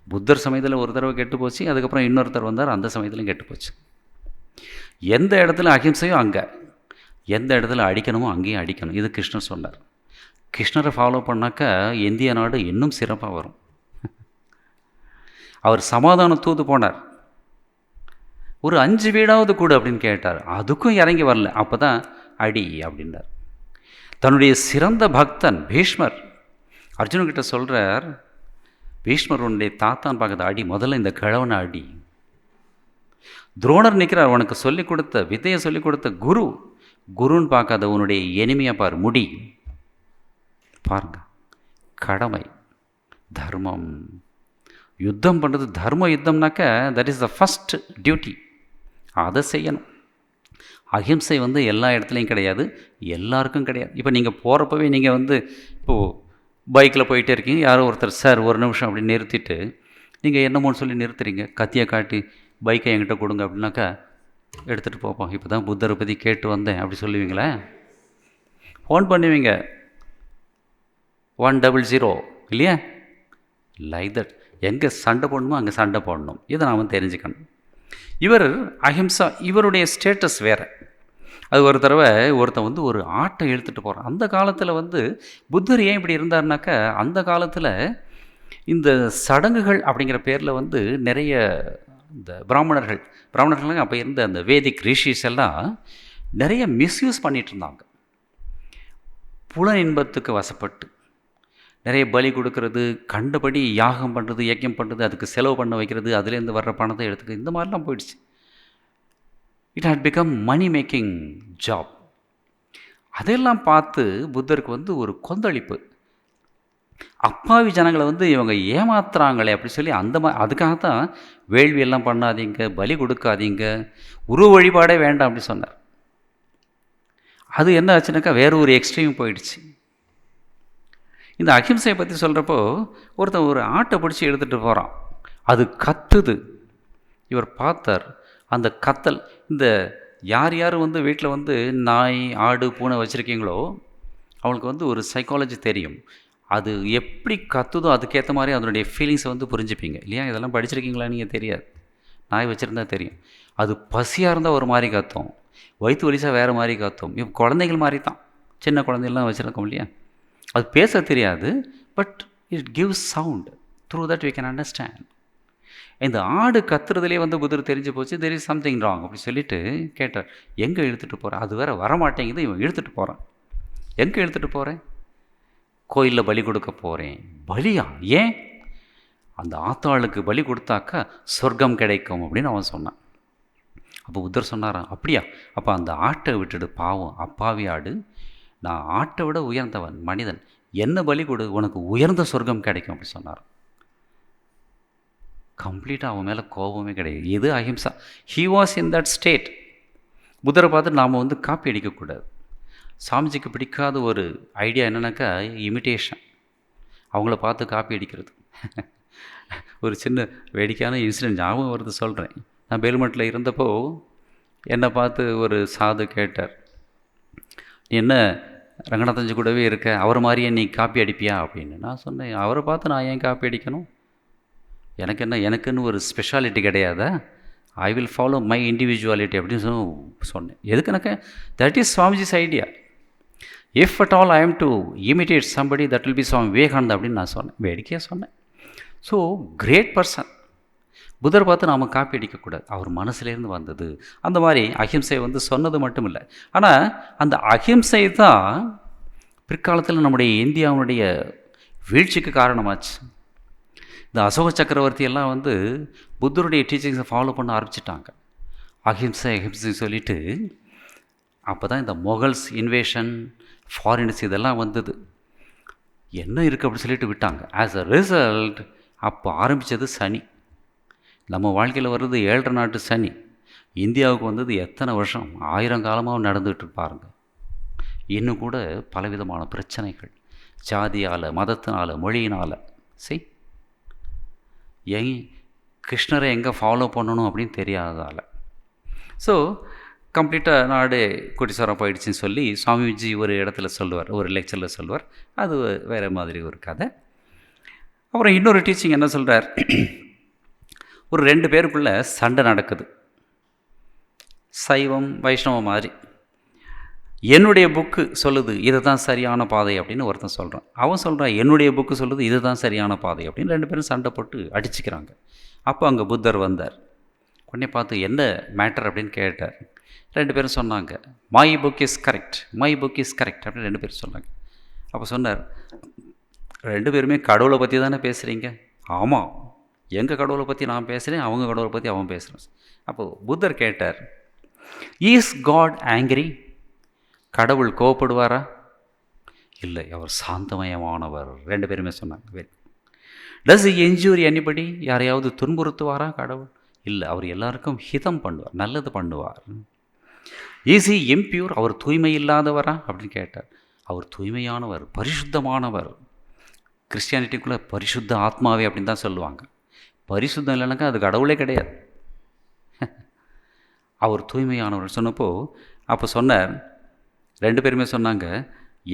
புத்தர் சமயத்தில் ஒரு தடவை கெட்டு போச்சு, அதுக்கப்புறம் இன்னொருத்தர் வந்தார், அந்த சமயத்துலையும் கெட்டு போச்சு. எந்த இடத்துல அஹிம்சையோ அங்கே, எந்த இடத்துல அடிக்கணுமோ அங்கேயும் அடிக்கணும், இது கிருஷ்ணர் சொன்னார். கிருஷ்ணரை ஃபாலோ பண்ணாக்கா இந்திய நாடு இன்னும் சிறப்பாக வரும். அவர் சமாதான தூது போனார், ஒரு 5 வீடாவது கூட அப்படின்னு கேட்டார், அதுக்கும் இறங்கி வரல, அப்போ தான் அடி அப்படின்னார். தன்னுடைய சிறந்த பக்தன் பீஷ்மர் அர்ஜுனன்கிட்ட சொல்கிறார், பீஷ்மர் உன்னுடைய தாத்தான்னு பார்க்குறது அடி, முதல்ல இந்த கிழவனை அடி. துரோணர் நிற்கிறார், உனக்கு சொல்லிக் கொடுத்த வித்தையை சொல்லிக் கொடுத்த குருன்னு பார்க்காத உன்னுடைய எனிமையாக பார், முடி பாருங்க. கடமை, தர்மம், யுத்தம் பண்ணுறது தர்ம யுத்தம்னாக்க that is the first duty, அதை செய்யணும். அஹிம்சை வந்து எல்லா இடத்துலையும் கிடையாது, எல்லாருக்கும் கிடையாது. இப்போ நீங்கள் போகிறப்பவே நீங்கள் வந்து இப்போது பைக்கில் போயிட்டே இருக்கீங்க, யாரோ ஒருத்தர் சார் ஒரு நிமிஷம் அப்படி நிறுத்திட்டு நீங்கள் என்னமோன்னு சொல்லி நிறுத்துறீங்க, கத்தியை காட்டி பைக்கை என்கிட்ட கொடுங்க அப்படின்னாக்கா எடுத்துகிட்டு போப்போம், இப்போ தான் புத்தரை பற்றி கேட்டு வந்தேன் அப்படி சொல்லுவீங்களே? ஃபோன் பண்ணுவீங்க 100 இல்லையா? Like that. எங்கே சண்டை போடணுமோ அங்கே சண்டை போடணும், இதை நாம் தெரிஞ்சுக்கணும். இவர் அஹிம்சா, இவருடைய ஸ்டேட்டஸ் வேறு. அது ஒரு தடவை ஒருத்தன் வந்து ஒரு ஆட்டை இழுத்துட்டு போகிறான். அந்த காலத்தில் வந்து புத்தர் ஏன் இப்படி இருந்தார்னாக்கா, அந்த காலத்தில் இந்த சடங்குகள் அப்படிங்கிற பேரில் வந்து நிறைய இந்த பிராமணர்கள் அப்போ இருந்த அந்த வேதிக் ரிஷிஸ் எல்லாம் நிறைய மிஸ்யூஸ் பண்ணிகிட்டு இருந்தாங்க. புல இன்பத்துக்கு வசப்பட்டு நிறைய பலி கொடுக்கறது, கண்டபடி யாகம் பண்ணுறது, யஜ்யம் பண்ணுறது, அதுக்கு செலவு பண்ண வைக்கிறது, அதுலேருந்து வர்ற பணத்தை எடுத்துக்க, இந்த மாதிரிலாம் போயிடுச்சு. It had become money making job. அதெல்லாம் பார்த்து புத்தருக்கு வந்து ஒரு கொந்தளிப்பு, அப்பாவி ஜனங்களை வந்து இவங்க ஏமாத்துறாங்களே அப்படி சொல்லி அதுக்காகத்தான் வேள்வியெல்லாம் பண்ணாதீங்க, பலி கொடுக்காதீங்க, உருவ வழிபாடே வேண்டாம் அப்படி சொன்னார். அது என்ன ஆச்சுனாக்கா வேற ஒரு எக்ஸ்ட்ரீம் போயிடுச்சு. இந்த அஹிம்சையை பற்றி சொல்கிறப்போ ஒருத்தன் ஒரு ஆட்டை பிடிச்சி எடுத்துகிட்டு போகிறான், அது கத்துது. இவர் பார்த்தார் அந்த கத்தல். இந்த யார் யார் வந்து வீட்டில் வந்து நாய் ஆடு பூனை வச்சுருக்கீங்களோ அவங்களுக்கு வந்து ஒரு சைக்காலஜி தெரியும். அது எப்படி கத்துதோ அதுக்கேற்ற மாதிரி அதனுடைய ஃபீலிங்ஸை வந்து புரிஞ்சுப்பீங்க இல்லையா? இதெல்லாம் படிச்சிருக்கீங்களா நீங்கள்? தெரியாது, நாய் வச்சுருந்தா தெரியும். அது பசியாக இருந்தால் ஒரு மாதிரி கத்தும், வயிற்று வலிச்சா வேறு மாதிரி கத்தும். இப்போ குழந்தைகள் மாதிரி தான், சின்ன குழந்தைகள்லாம் வச்சுருக்கோம் இல்லையா? அது பேச தெரியாது, but it gives sound, through that we can understand. இந்த ஆடு கத்துறதுலேயே வந்து புத்தர் தெரிஞ்சு போச்சு, தெர் இஸ் சம்திங் ராங் அப்படி சொல்லிட்டு கேட்டார், எங்கே இழுத்துட்டு போகிறேன்? அது வேறு வரமாட்டேங்குது, இவன் இழுத்துட்டு போகிறான். எங்கே இழுத்துட்டு போகிறேன்? கோயிலில் பலி கொடுக்க போகிறேன். பலியா? ஏன்? அந்த ஆத்தாளுக்கு பலி கொடுத்தாக்கா சொர்க்கம் கிடைக்கும் அப்படின்னு அவன் சொன்னான். அப்போ புத்தர் சொன்னாரான், அப்படியா? அப்போ அந்த ஆட்டை விட்டுடு, பாவம் அப்பாவி ஆடு, நான் ஆட்டை விட உயர்ந்தவன் மனிதன், என்ன பலி கொடு, உனக்கு உயர்ந்த சொர்க்கம் கிடைக்கும் அப்படி சொன்னார். கம்ப்ளீட்டாக அவன் மேலே கோபமே கிடையாது. இது ahimsa. He was in that state. புத்தரை பார்த்து நாம் வந்து காப்பி அடிக்கக்கூடாது. சாமிஜிக்கு பிடிக்காத ஒரு ஐடியா என்னன்னாக்கா இமிட்டேஷன், அவங்கள பார்த்து காப்பி அடிக்கிறது. ஒரு சின்ன வேடிக்கையான இன்சிடென்ட் ஞாபகம் வருது, சொல்கிறேன். நான் பேல்மட்டில் இருந்தப்போ என்னை பார்த்து ஒரு சாது கேட்டார், நீ என்ன ரங்கநாதன்ஜி கூடவே இருக்க, அவர் மாதிரியே நீ காப்பி அடிப்பியா அப்படின்னு. நான் சொன்னேன், அவரை பார்த்து நான் ஏன் காப்பி அடிக்கணும்? எனக்கு என்ன, எனக்குன்னு ஒரு ஸ்பெஷாலிட்டி கிடையாதா? I will follow my individuality அப்படின்னு சொன்னேன். எதுக்கு எனக்கு? That is Swamiji's idea. If at all I am to imitate somebody that will be Swami Vivekananda அப்படின்னு நான் சொன்னேன், வேடிக்கையாக சொன்னேன். So great person. புத்தர் பார்த்து நாம் காப்பி அடிக்கக்கூடாது, அவர் மனசுலேருந்து வந்தது. அந்த மாதிரி அஹிம்சை சொன்னது மட்டும் இல்லை, ஆனால் அந்த அஹிம்சை தான் பிற்காலத்தில் நம்முடைய இந்தியாவுடைய வீழ்ச்சிக்கு காரணமாச்சு. இந்த அசோக சக்கரவர்த்தி எல்லாம் புத்தருடைய டீச்சிங்ஸை ஃபாலோ பண்ண ஆரம்பிச்சிட்டாங்க. அஹிம்சை அஹிம்சை சொல்லிவிட்டு அப்போ தான் இந்த மொகல்ஸ் இன்வேஷன், ஃபாரினர்ஸ் இதெல்லாம் வந்தது. என்ன இருக்குது அப்படின்னு சொல்லிட்டு விட்டாங்க. ஆஸ் அ ரிசல்ட் அப்போ ஆரம்பித்தது சனி. நம்ம வாழ்க்கையில் வர்றது 7 நாட்டு சனி. இந்தியாவுக்கு வந்தது எத்தனை வருஷம், 1000 காலமாக நடந்துகிட்டு பாருங்க. இன்னும் கூட பலவிதமான பிரச்சனைகள், ஜாதியால், மதத்தினால், மொழியினால். சரி, ஏன் கிருஷ்ணரை எங்கே ஃபாலோ பண்ணணும் அப்படின்னு தெரியாததால். ஸோ கம்ப்ளீட்டாக நாடு குட்டிசாரம் போயிடுச்சுன்னு சொல்லி சுவாமிஜி ஒரு இடத்துல சொல்லுவார், ஒரு லெக்சரில் சொல்லுவார். அது வேறு மாதிரி ஒரு கதை. அப்புறம் இன்னொரு டீச்சிங் என்ன சொல்கிறார், ஒரு 2 பேருக்குள்ளே சண்டை நடக்குது, சைவம் வைஷ்ணவம் மாதிரி. என்னுடைய புக்கு சொல்லுது இதை தான் சரியான பாதை அப்படின்னு ஒருத்தன் சொல்கிறான். அவன் சொல்கிறான் என்னுடைய புக்கு சொல்லுது இது தான் சரியான பாதை அப்படின்னு. 2 பேரும் சண்டை போட்டு அடிச்சுக்கிறாங்க. அப்போ அங்கே புத்தர் வந்தார். உடனே பார்த்து என்ன மேட்டர் அப்படின்னு கேட்டார். 2 பேரும் சொன்னாங்க my book is correct, my book is correct அப்படின்னு 2 பேரும் சொன்னாங்க. அப்போ சொன்னார், 2 பேருமே கடவுளை பற்றி தானே பேசுகிறீங்க? ஆமாம், எங்கள் கடவுளை பற்றி நான் பேசுகிறேன், அவங்க கடவுளை பற்றி அவன் பேசுகிறேன். அப்போது புத்தர் கேட்டார், இஸ் காட் ஆங்கிரி? கடவுள் கோவப்படுவாரா? இல்லை, அவர் சாந்தமயமானவர். 2 பேருமே சொன்னாங்க. டஸ் இ என்ஜூரி எனிபடி? யாரையாவது துன்புறுத்துவாரா கடவுள்? இல்லை, அவர் எல்லாருக்கும் ஹிதம் பண்ணுவார், நல்லது பண்ணுவார். Is E impure? அவர் தூய்மை இல்லாதவரா அப்படின்னு கேட்டார். அவர் தூய்மையானவர், பரிசுத்தமானவர். கிறிஸ்டியானிட்டிக்குள்ளே பரிசுத்த ஆத்மாவே அப்படின்னு தான் சொல்லுவாங்க. பரிசுத்தம் இல்லைனாக்கா அது கடவுளே கிடையாது. அவர் தூய்மையானவர் சொன்னப்போ அப்போ சொன்னார், 2 பேருமே சொன்னாங்க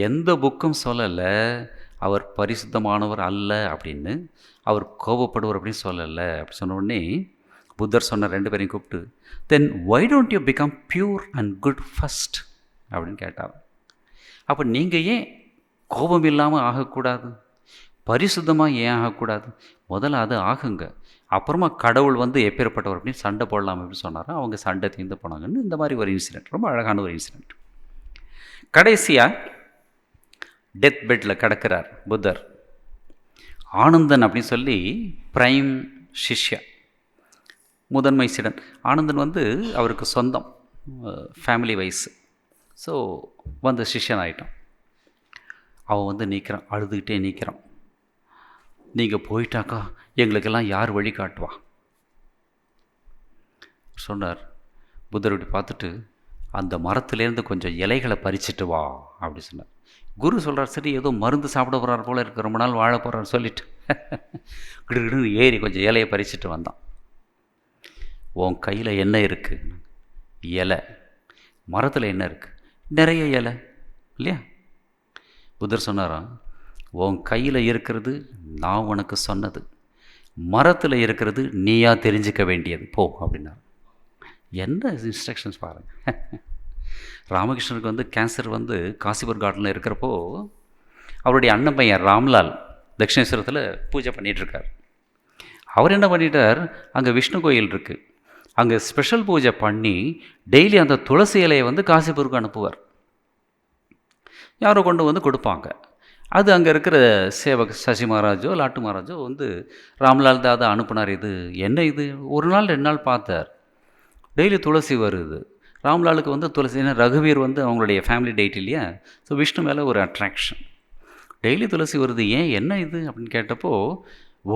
எந்த புக்கும் சொல்லலை அவர் பரிசுத்தமானவர் அல்ல அப்படின்னு, அவர் கோபப்படுவார் அப்படின்னு சொல்லலை. அப்படி சொன்ன உடனே புத்தர் சொன்ன 2 பேரையும் கூப்பிட்டு, then why don't you become pure and good first அப்படின்னு கேட்டார். அப்போ நீங்கள் ஏன் கோபம் இல்லாமல் ஆகக்கூடாது, பரிசுத்தமாக ஏன் ஆகக்கூடாது? முதல்ல அது ஆகுங்க, அப்புறமா கடவுள் எப்பேற்பட்டவர் அப்படின்னு சண்டை போடலாம் அப்படின்னு சொன்னாரோ. அவங்க சண்டை தீர்ந்து போனாங்கன்னு இந்த மாதிரி ஒரு இன்சிடெண்ட், ரொம்ப அழகான ஒரு இன்சிடெண்ட். கடைசியாக டெத் பெட்டில் கிடக்கிறார் புத்தர். ஆனந்தன் அப்படின்னு சொல்லி பிரைம் சிஷ்யா, முதன்மை சீடன். ஆனந்தன் அவருக்கு சொந்தம், ஃபேமிலி வைஸ். ஸோ சிஷ்யன் ஆகிட்டான். அவன் நிற்கிறான், அழுதுகிட்டே நிற்கிறான். நீங்கள் போயிட்டாக்கா எங்களுக்கெல்லாம் யார் வழி காட்டுவா சொன்னார். புத்தர் இப்படி பார்த்துட்டு, அந்த மரத்துலேருந்து கொஞ்சம் இலைகளை பறிச்சுட்டு வா அப்படி சொன்னார். குரு சொல்கிறார், சரி ஏதோ மருந்து சாப்பிட போகிறார் போல் இருக்கு, ரொம்ப நாள் வாழ போகிறார் சொல்லிட்டு கிடுகிடுன்னு ஏறி கொஞ்சம் இலையை பறிச்சுட்டு வந்தான். உன் கையில் என்ன இருக்குது? இலை. மரத்தில் என்ன இருக்குது? நிறைய இலை இல்லையா? புத்தர் சொன்னாராம், உன் கையில் இருக்கிறது நான் உனக்கு சொன்னது, மரத்தில் இருக்கிறது நீயா தெரிஞ்சிக்க வேண்டியது, போ அப்படின்னாரு. என்ன இன்ஸ்ட்ரக்ஷன்ஸ் பாருங்கள். ராமகிருஷ்ணனுக்கு கேன்சர் காசிபுர் கார்டனில் இருக்கிறப்போ அவருடைய அண்ணன் பையன் ராம்லால் தட்சிணேஸ்வரத்தில் பூஜை பண்ணிகிட்ருக்கார். அவர் என்ன பண்ணிட்டார், அங்கே விஷ்ணு கோயில் இருக்குது, அங்கே ஸ்பெஷல் பூஜை பண்ணி டெய்லி அந்த துளசி இலையை காசிபுருக்கு அனுப்புவார். யாரோ கொண்டு கொடுப்பாங்க. அது அங்கே இருக்கிற சேவக் சசி மகாராஜோ லாட்டு மகாராஜோ ராம்லால் தாதா அனுப்புனார். இது என்ன இது? ஒரு நாள் 2 நாள் பார்த்தார், டெய்லி துளசி வருது. ராம்லாலுக்கு துளசி, ஏன்னா ரகுவீர் அவங்களுடைய ஃபேமிலி டேட் இல்லையா? ஸோ விஷ்ணு மேலே ஒரு அட்ராக்ஷன். டெய்லி துளசி வருது, ஏன் என்ன இது அப்படின்னு கேட்டப்போ,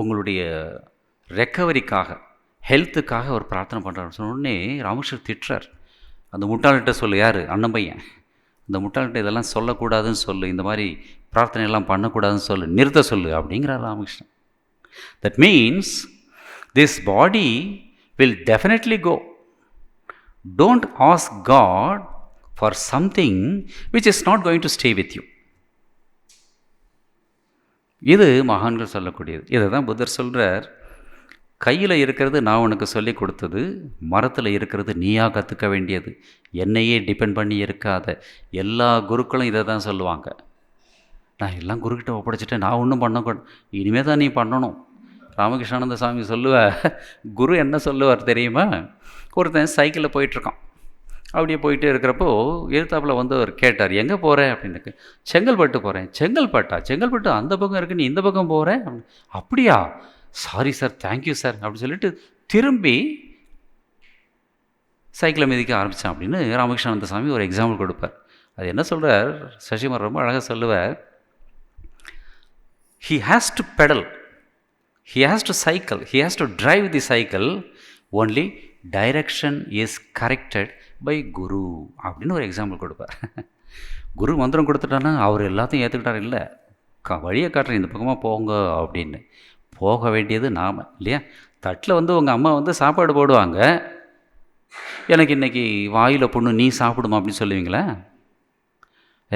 உங்களுடைய ரெக்கவரிக்காக, ஹெல்த்துக்காக அவர் பிரார்த்தனை பண்ணுறாரு சொன்ன உடனே ராமகிருஷ்ணர் திட்டுறார். அந்த முட்டாள்கிட்ட சொல்லு, யார்? அண்ணன் பையன். இந்த முட்டாள்கிட்ட இதெல்லாம் சொல்லக்கூடாதுன்னு சொல்லு, இந்த மாதிரி பிரார்த்தனையெல்லாம் பண்ணக்கூடாதுன்னு சொல்லு, நிறுத்த சொல்லு அப்படிங்கிறார் Ramakrishnan. That means this body will definitely go. Don't ask God for something which is not going to stay with you. இது மகான்கள் சொல்லக்கூடியது. இதை தான் புத்தர் சொல்கிறார், கையில் இருக்கிறது நான் உனக்கு சொல்லி கொடுத்தது, மரத்தில் இருக்கிறது நீயா கற்றுக்க வேண்டியது. என்னையே டிபெண்ட் பண்ணி இருக்காத. எல்லா குருக்களும் இதை தான் சொல்லுவாங்க. நான் எல்லாம் குருக்கிட்ட ஒப்படைச்சிட்டேன், நான் ஒன்றும் பண்ணக்கூடாது, இனிமேல் தான் நீ பண்ணணும். ராமகிருஷ்ணானந்த சாமி சொல்லுவார், குரு என்ன சொல்லுவார் தெரியுமா? ஒருத்தன் சைக்கிளில் போயிட்டுருக்கான். அப்படியே போயிட்டே இருக்கிறப்போ எழுத்தாப்பில் வந்து அவர் கேட்டார், எங்கே போகிறேன் அப்படின்னு. செங்கல்பட்டு போகிறேன். செங்கல்பட்டு அந்த பக்கம் இருக்கு, நீ இந்த பக்கம் போகிறேன். அப்படியா, சாரி சார், தேங்க்யூ சார் அப்படின்னு சொல்லிட்டு திரும்பி சைக்கிளை மிதிக்க ஆரம்பித்தான் அப்படின்னு ராமகிருஷ்ணானந்த சாமி ஒரு எக்ஸாம்பிள் கொடுப்பார். அது என்ன சொல்கிறார், சசிகுமார் ரொம்ப அழகாக சொல்லுவார், he has to pedal, he has to cycle, he has to drive the cycle, only direction is corrected by குரு அப்படின்னு ஒரு எக்ஸாம்பிள் கொடுப்பார். குரு மந்திரம் கொடுத்துட்டானா அவர் எல்லாத்தையும் ஏற்றுக்கிட்டார் இல்லை, வழியை காட்டுறேன், இந்த பக்கமாக போங்க அப்படின்னு. போக வேண்டியது நாம் இல்லையா? தட்டில் வந்து உங்கள் அம்மா வந்து சாப்பாடு போடுவாங்க, எனக்கு இன்றைக்கி வாயில் புண்ணு, நீ சாப்பிடுமா அப்படின்னு சொல்லுவீங்களா?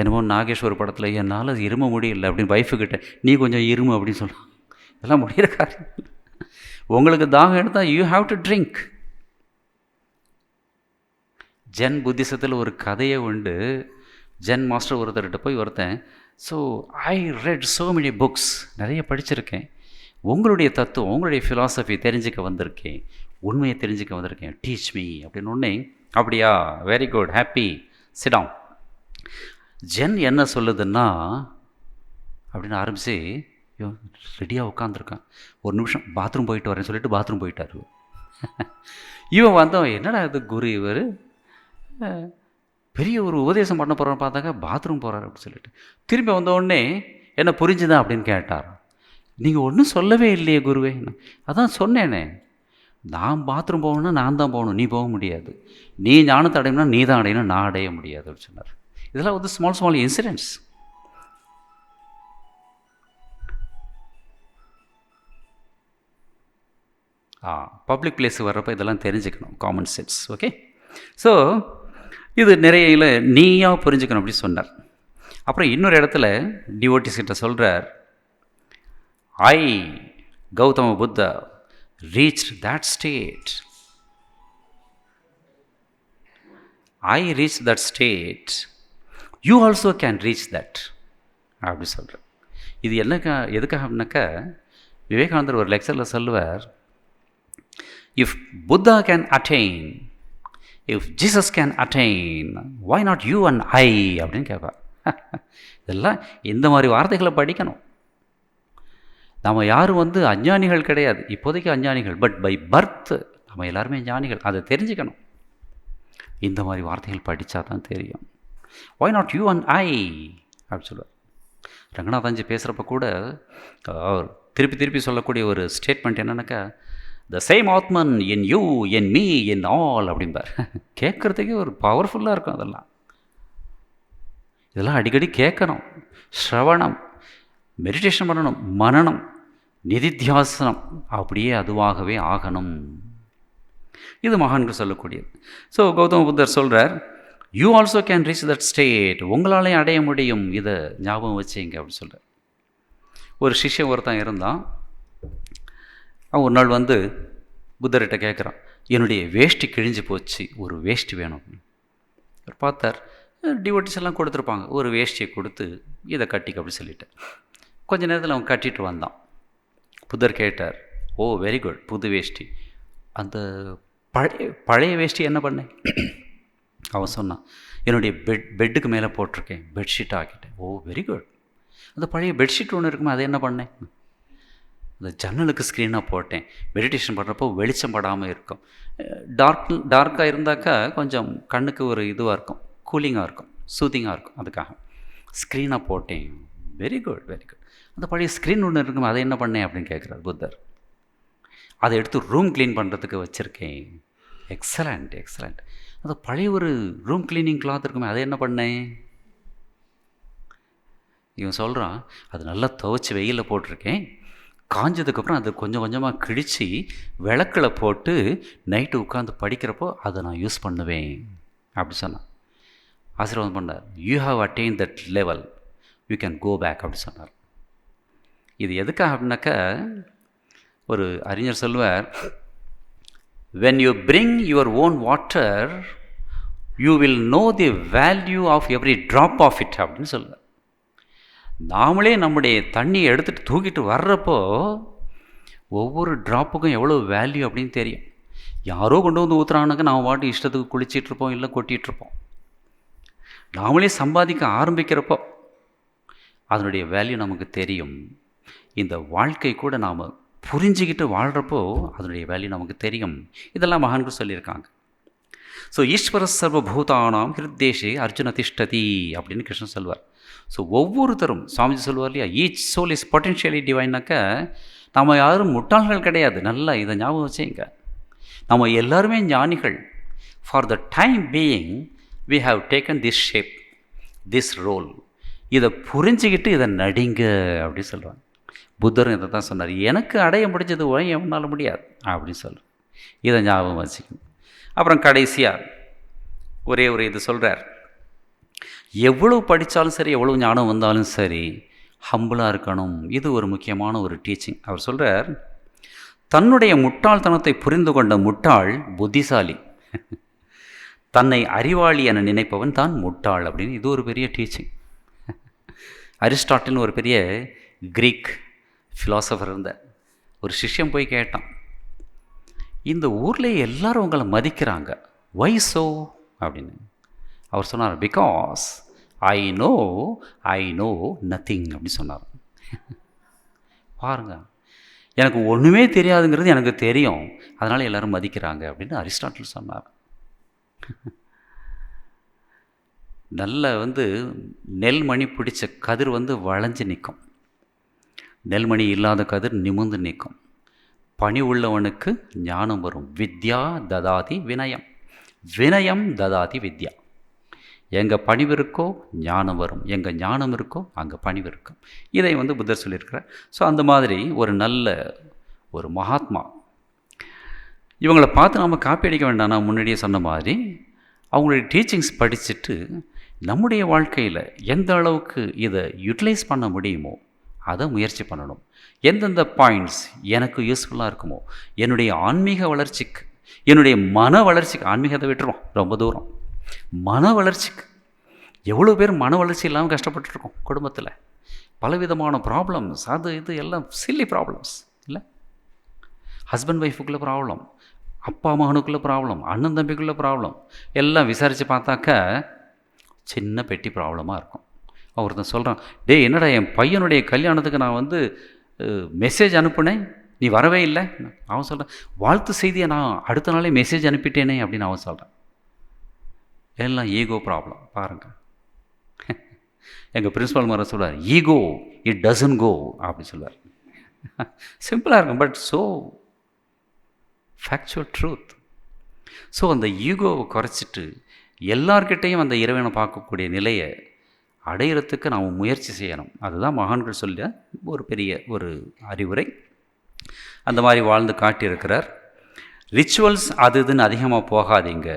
என்னமோ நாகேஸ்வர் படத்தில் என்னால் இரும முடியல அப்படின்னு வைஃபுக்கிட்ட நீ கொஞ்சம் இருமு அப்படின்னு சொல்லுவாங்க. இதெல்லாம் முடிகிற காரியம். உங்களுக்கு தாகம் எடுத்தால் you have to drink. Zen புத்திசத்தில் ஒரு கதையை உண்டு. ஜென் மாஸ்டர் ஒருத்தர்கிட்ட போய் ஒருத்தன், so I read so many books, நிறைய படிச்சிருக்கேன், உங்களுடைய தத்துவம் உங்களுடைய ஃபிலாசபி தெரிஞ்சுக்க வந்திருக்கேன், உண்மையை தெரிஞ்சுக்க வந்திருக்கேன், டீச் மீ அப்படின்னு ஒன்று. அப்படியா, வெரி குட், ஹாப்பி, சிடாம். ஜென் என்ன சொல்லுதுன்னா அப்படின்னு ஆரம்பித்து ரெடியாக உட்காந்துருக்கான். ஒரு நிமிஷம் பாத்ரூம் போயிட்டு வரேன்னு சொல்லிட்டு பாத்ரூம் போயிட்டார். இவன் வந்தவன், என்னடா இது குரு இவர் பெரிய ஒரு உபதேசம் பண்ண போகிறான்னு பார்த்தாக்கா பாத்ரூம் போகிறார் அப்படின்னு சொல்லிட்டு திரும்பி வந்தவுடனே என்ன புரிஞ்சுதான் அப்படின்னு கேட்டார். நீங்கள் ஒன்றும் சொல்லவே இல்லையே குருவே. அதான் சொன்னேனே, நான் பாத்ரூம் போகணுன்னா நான் தான் போகணும், நீ போக முடியாது. நீ ஞானத்தை அடையணும்னா நீ தான் அடையணும், நான் அடைய முடியாது அப்படின்னு சொன்னார். இதெல்லாம் வந்து ஸ்மால் இன்சிடென்ட்ஸ். பப்ளிக் பிளேஸுக்கு வர்றப்போ இதெல்லாம் தெரிஞ்சுக்கணும், காமன் சென்ஸ். ஓகே, ஸோ இது நிறைய நீயா புரிஞ்சுக்கணும் அப்படி சொன்னார். அப்புறம் இன்னொரு இடத்துல டிவோட்டிஸ் கிட்ட சொல்கிறார், ஐ Gautama Buddha reached that state. I reached that state. You also can reach that. அப்படி சொல்கிறேன். இது எதுக்காக அப்படின்னாக்கா, விவேகானந்தர் ஒரு லெக்சரில் சொல்லுவார், if Buddha can attain, if Jesus can attain, why not you and I அப்படின்னு கேட்பார். இதெல்லாம் இந்த மாதிரி வார்த்தைகளை படிக்கணும். நம்ம யாரும் வந்து அஞ்ஞானிகள் கிடையாது, இப்போதைக்கு அஞ்ஞானிகள், பட் பை பர்த் நம்ம எல்லாருமே ஞானிகள். அதை தெரிஞ்சுக்கணும். இந்த மாதிரி வார்த்தைகள் படித்தா தான் தெரியும். Why not you and I அப்படி சொல்லுவார். ரங்கநாதஞ்சி பேசுகிறப்ப கூட அவர் திருப்பி சொல்லக்கூடிய ஒரு ஸ்டேட்மெண்ட் என்னன்னாக்கா, the same atman in you in me in all அப்படிம்பார். கேட்குறதுக்கே ஒரு பவர்ஃபுல்லாக இருக்கும். இதெல்லாம் அடிக்கடி கேட்கணும். ஸ்ரவணம், மெடிடேஷன் பண்ணணும், மனனம், நிதித்தியாசனம், அப்படியே அதுவாகவே ஆகணும். இது மகான்கள் சொல்லக்கூடியது. ஸோ கௌதம புத்தர் சொல்கிறார், you also can reach that state, உங்களாலே அடைய முடியும், இதை ஞாபகம் வச்சுங்க அப்படின்னு சொல்கிறார். ஒரு சிஷ்யன் ஒருத்தன் இருந்தான். அவன் ஒரு நாள் வந்து புத்தர்கிட்ட கேட்குறான், என்னுடைய வேஷ்டி கிழிஞ்சு போச்சு, ஒரு வேஷ்டி வேணும். அவர் பார்த்தார், டிவோட்டிஸ் எல்லாம் கொடுத்துருப்பாங்க, ஒரு வேஷ்டியை கொடுத்து இதை கட்டிக்க அப்படி சொல்லிட்டு கொஞ்ச நேரத்தில் அவன் கட்டிட்டு வந்தான். புத்தர் கேட்டார், ஓ வெரி குட், புது வேஷ்டி, அந்த பழைய வேஷ்டி என்ன பண்ணேன்? அவன் சொன்னான், என்னுடைய பெட்டுக்கு மேலே போட்டிருக்கேன், பெட்ஷீட் ஆக்கிட்டேன். ஓ வெரி குட். அந்த பழைய பெட்ஷீட் ஒன்று இருக்குமே, அதை என்ன பண்ணேன்? அந்த ஜன்னலுக்கு ஸ்க்ரீனாக போட்டேன், மெடிடேஷன் பண்ணுறப்போ வெளிச்சம் படாமல் இருக்கும். டார்க்காக இருந்தாக்கா கொஞ்சம் கண்ணுக்கு ஒரு இதுவாக இருக்கும், கூலிங்காக இருக்கும், சூத்திங்காக இருக்கும், அதுக்காக ஸ்க்ரீனாக போட்டேன். Very good very good. அந்த பழைய ஸ்க்ரீன் ஒன்று இருக்குமே, அதை என்ன பண்ணேன் அப்படின்னு கேட்குறார் புத்தர். அதை எடுத்து ரூம் க்ளீன் பண்ணுறதுக்கு வச்சுருக்கேன். Excellent excellent. அந்த பழைய ஒரு ரூம் க்ளீனிங் கிளாத் இருக்குமே, அதை என்ன பண்ணேன்? இவன் சொல்கிறான், அது நல்லா துவைச்சி வெயிலில் போட்டிருக்கேன், காஞ்சதுக்கப்புறம் அதை கொஞ்சம் கொஞ்சமாக கிழித்து விளக்கில் போட்டு நைட்டு உட்காந்து படிக்கிறப்போ அதை நான் யூஸ் பண்ணுவேன் அப்படி சொன்னான். ஆசீர்வாதம் பண்ணார். You have attain that level, you can go back அப்படி சொன்னார். இது எதுக்காக அப்படின்னாக்கா, ஒரு அறிஞர் சொல்வார், when you bring your own water you will know the value of every drop of it அப்படின்னு சொல்லுவார். நாமளே நம்முடைய தண்ணியை எடுத்துகிட்டு தூக்கிட்டு வர்றப்போ ஒவ்வொரு ட்ராப்புக்கும் எவ்வளோ வேல்யூ அப்படின்னு தெரியும். யாரோ கொண்டு வந்து ஊற்றுறாங்கனாக்கா நாம் வாட்டி இஷ்டத்துக்கு குளிச்சிட்ருப்போம், இல்லை கொட்டிகிட்ருப்போம். நாமளே சம்பாதிக்க ஆரம்பிக்கிறப்போ அதனுடைய வேல்யூ நமக்கு தெரியும். இந்த வாழ்க்கை கூட நாம் புரிஞ்சிக்கிட்டு வாழ்கிறப்போ அதனுடைய வேல்யூ நமக்கு தெரியும். இதெல்லாம் மகான்கள் சொல்லியிருக்காங்க. ஸோ ஈஸ்வர சர்வபூதானாம் ஹிருத்தேஷே அர்ஜுன திஷ்டதி அப்படின்னு கிருஷ்ணன் சொல்வார். ஸோ ஒவ்வொருத்தரும், சுவாமிஜி சொல்லுவார் இல்லையா, ஈச் சோல் இஸ் பொட்டென்ஷியலி டிவைன்னாக்கா, நம்ம யாரும் முட்டாள்கள் கிடையாது. நல்லா இதை ஞாபகம் வச்சுங்க. நம்ம எல்லாருமே ஞானிகள். For the time being we have taken this shape, this role. இதை புரிஞ்சுக்கிட்டு இதை நடிங்க அப்படின்னு சொல்கிறாங்க. புத்தரும் இதை தான் சொன்னார். எனக்கு அடைய முடிஞ்சது எவனால் முடியாது அப்படின்னு சொல்கிறார். இதை ஞாபகம் வச்சுக்கணும். அப்புறம் கடைசியாக ஒரே ஒரு இது சொல்கிறார். எவ்வளோ படித்தாலும் சரி, எவ்வளோ ஞானம் வந்தாலும் சரி, ஹம்பிளாக இருக்கணும். இது ஒரு முக்கியமான ஒரு டீச்சிங். அவர் சொல்கிறார், தன்னுடைய முட்டாள்தனத்தை புரிந்து கொண்ட முட்டாள் புத்திசாலி, தன்னை அறிவாளி என நினைப்பவன் தான் முட்டாள் அப்படின்னு. இது ஒரு பெரிய டீச்சிங். அரிஸ்டாட்டில்னு ஒரு பெரிய கிரீக் ஃபிலாசபர் இருந்தார். ஒரு சிஷ்யம் போய் கேட்டான், இந்த ஊர்லேயே எல்லாரும் உங்களை மதிக்கிறாங்க, வை சோ அப்படின்னு. அவர் சொன்னார், பிகாஸ் ஐ நோ நத்திங் அப்படின்னு சொன்னார். பாருங்க, எனக்கு ஒன்றுமே தெரியாதுங்கிறது எனக்கு தெரியும், அதனால் எல்லோரும் மதிக்கிறாங்க அப்படின்னு அரிஸ்டாட்டில் சொன்னார். நல்ல நெல்மணி பிடிச்ச கதிர் வளைஞ்சு நிற்கும், நெல்மணி இல்லாத கதிர் நிமிர்ந்து நிற்கும். பணி உள்ளவனுக்கு ஞானம் வரும். வித்யா ததாதி வினயம், வினயம் ததாதி வித்யா. எங்கே பணிவு இருக்கோ ஞானம் வரும், எங்கே ஞானம் இருக்கோ அங்கே பணிவு இருக்கும். இதை புத்தர் சொல்லியிருக்கிறார். ஸோ அந்த மாதிரி ஒரு நல்ல ஒரு மகாத்மா, இவங்களை பார்த்து நம்ம காப்பி அடிக்க வேண்டாம். நான் முன்னாடியே சொன்ன மாதிரி அவங்களுடைய டீச்சிங்ஸ் படிச்சுட்டு நம்முடைய வாழ்க்கையில் எந்த அளவுக்கு இதை யூட்டிலைஸ் பண்ண முடியுமோ அதை முயற்சி பண்ணணும். எந்தெந்த பாயிண்ட்ஸ் எனக்கு யூஸ்ஃபுல்லாக இருக்குமோ, என்னுடைய ஆன்மீக வளர்ச்சிக்கு, என்னுடைய மன வளர்ச்சிக்கு, ஆன்மீகத்தை விட்டுருவோம் ரொம்ப தூரம், மன வளர்ச்சிக்கு. எவ்வளோ பேர் மன வளர்ச்சி இல்லாமல் கஷ்டப்பட்டுருக்கோம் குடும்பத்தில். பலவிதமான ப்ராப்ளம்ஸ், அது இது எல்லாம் சில்லி ப்ராப்ளம்ஸ் இல்லை. ஹஸ்பண்ட் ஒய்ஃபுக்குள்ளே ப்ராப்ளம், அப்பா மகனுக்குள்ளே ப்ராப்ளம், அண்ணன் தம்பிக்குள்ளே ப்ராப்ளம், எல்லாம் விசாரித்து பார்த்தாக்கா சின்ன பெட்டி ப்ராப்ளமாக இருக்கும். ஒருத்தன் சொல்கிறான், டே என்னடா என் பையனுடைய கல்யாணத்துக்கு நான் மெசேஜ் அனுப்புனேன், நீ வரவே இல்லை. அவன் சொல்கிறான், வாழ்த்து செய்தியை நான் அடுத்த நாளே மெசேஜ் அனுப்பிட்டேனே அப்படின்னு அவன் சொல்கிறான். எல்லாம் ஈகோ ப்ராப்ளம். பாருங்கள், எங்கள் பிரின்ஸிபல் மாதிரி சொல்லுவார், ஈகோ இட் டசன்ட் கோ அப்படின்னு சொல்லுவார். சிம்பிளாக இருக்கும், but so factual truth. So அந்த ஈகோவை குறைச்சிட்டு எல்லார்கிட்டையும் அந்த இறைவனை பார்க்கக்கூடிய நிலையை அடையிறதுக்கு நாம் முயற்சி செய்யணும். அதுதான் மகான்கள் சொல்ல ஒரு பெரிய ஒரு அறிவுரை. அந்த மாதிரி வாழ்ந்து காட்டியிருக்கிறார். ரிச்சுவல்ஸ் அது இதுன்னு அதிகமாக போகாதீங்க,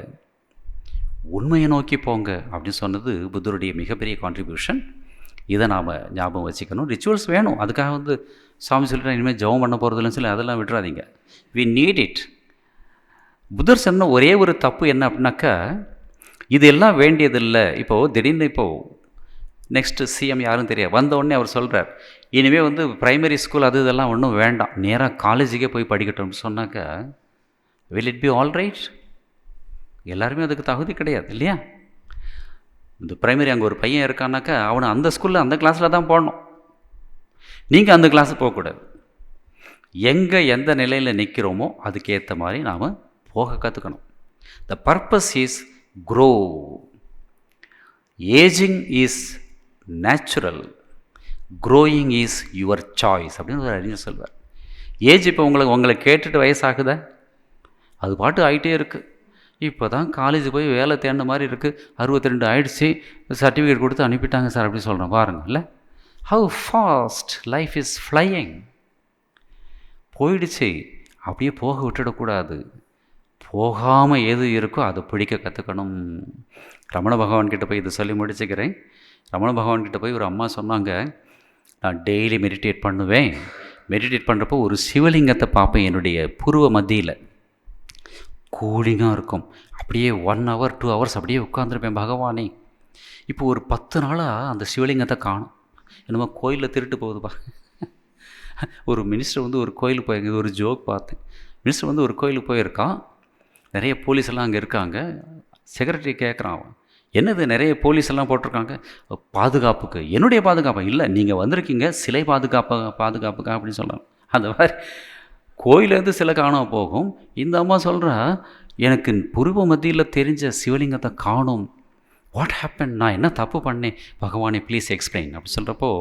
உண்மையை நோக்கி போங்க அப்படின்னு சொன்னது புத்தருடைய மிகப்பெரிய கான்ட்ரிபியூஷன். இதை நாம் ஞாபகம் வச்சுக்கணும். ரிச்சுவல்ஸ் வேணும், அதுக்காக சாமி சொல்லிட்டு இனிமேல் ஜெபம் பண்ண போகிறதுலன்னு சொல்லி அதெல்லாம் விட்டுறாதீங்க. We need it. புத்தர் சொன்ன ஒரே ஒரு தப்பு என்ன அப்படின்னாக்கா, இது எல்லாம் வேண்டியதில்லை. இப்போது திடீர்னு நெக்ஸ்ட்டு சிஎம் யாரும் தெரியாது, வந்தவுடனே அவர் சொல்கிறார், இனிமேல் ப்ரைமரி ஸ்கூல் அது இதெல்லாம் ஒன்றும் வேண்டாம், நேராக காலேஜுக்கே போய் படிக்கட்டும்னு சொன்னாக்கா, will it be all right? எல்லாருமே அதுக்கு தகுதி கிடையாது இல்லையா? இந்த ப்ரைமரி அங்கே ஒரு பையன் இருக்கான்னாக்கா அவனை அந்த ஸ்கூலில் அந்த கிளாஸில் தான் போடணும், நீங்கள் அந்த கிளாஸுக்கு போகக்கூடாது. எங்கே எந்த நிலையில் நிற்கிறோமோ அதுக்கேற்ற மாதிரி நாம் போக கற்றுக்கணும். The purpose is grow, ageing is natural, growing is your choice அப்படின்னு ஒரு அறிஞர் சொல்வார். ஏஜ் இப்போ உங்களை கேட்டுட்டு வயசாகுதா? அது பாட்டு ஆகிட்டே இருக்குது. இப்போ தான் காலேஜ் போய் வேலை தேடின மாதிரி இருக்குது, 62 ஆகிடுச்சு, சர்டிஃபிகேட் கொடுத்து அனுப்பிட்டாங்க சார் அப்படி சொல்கிறேன். பாருங்கள் இல்லை, how fast life is flying. போயிடுச்சு, அப்படியே போக விட்டுடக்கூடாது. போகாமல் எது இருக்கோ அதை பிடிக்க கற்றுக்கணும். ரமண பகவான்கிட்ட போய் இதை சொல்லி முடிச்சுக்கிறேன். ரமண பகவான்கிட்ட போய் ஒரு அம்மா சொன்னாங்க, நான் டெய்லி மெடிடேட் பண்ணுவேன். மெடிடேட் பண்ணுறப்போ ஒரு சிவலிங்கத்தை பார்ப்பேன் என்னுடைய புருவ மத்தியில். கூலிங்காக இருக்கும். அப்படியே 1 hour 2 hours அப்படியே உட்காந்துருப்பேன் பகவானே. இப்போ ஒரு 10 நாளாக அந்த சிவலிங்கத்தை காணும். என்னமோ கோயிலில் திருட்டு போகுதுப்பா. ஒரு மினிஸ்டர் வந்து ஒரு கோயிலுக்கு போயிருங்க. இது ஒரு ஜோக் பார்த்தேன். மினிஸ்டர் வந்து ஒரு கோயிலுக்கு போயிருக்கான். நிறைய போலீஸ் எல்லாம் அங்கே இருக்காங்க. செக்ரட்டரி கேட்குறான், அவன் என்னது நிறைய போலீஸ் எல்லாம் போட்டிருக்காங்க? பாதுகாப்புக்கு. என்னுடைய பாதுகாப்பா? இல்லை, நீங்கள் வந்திருக்கீங்க சிலை பாதுகாப்புக்கா அப்படின்னு சொல்கிறான். அந்த மாதிரி கோயிலேருந்து சிலை காணாமல் போகும். இந்த அம்மா சொல்கிறா, எனக்கு புருவ மத்தியில் தெரிஞ்ச சிவலிங்கத்தை காணும். What happen? நான் என்ன தப்பு பண்ணேன் பகவானே, ப்ளீஸ் எக்ஸ்பிளைன் அப்படி சொல்கிறப்போ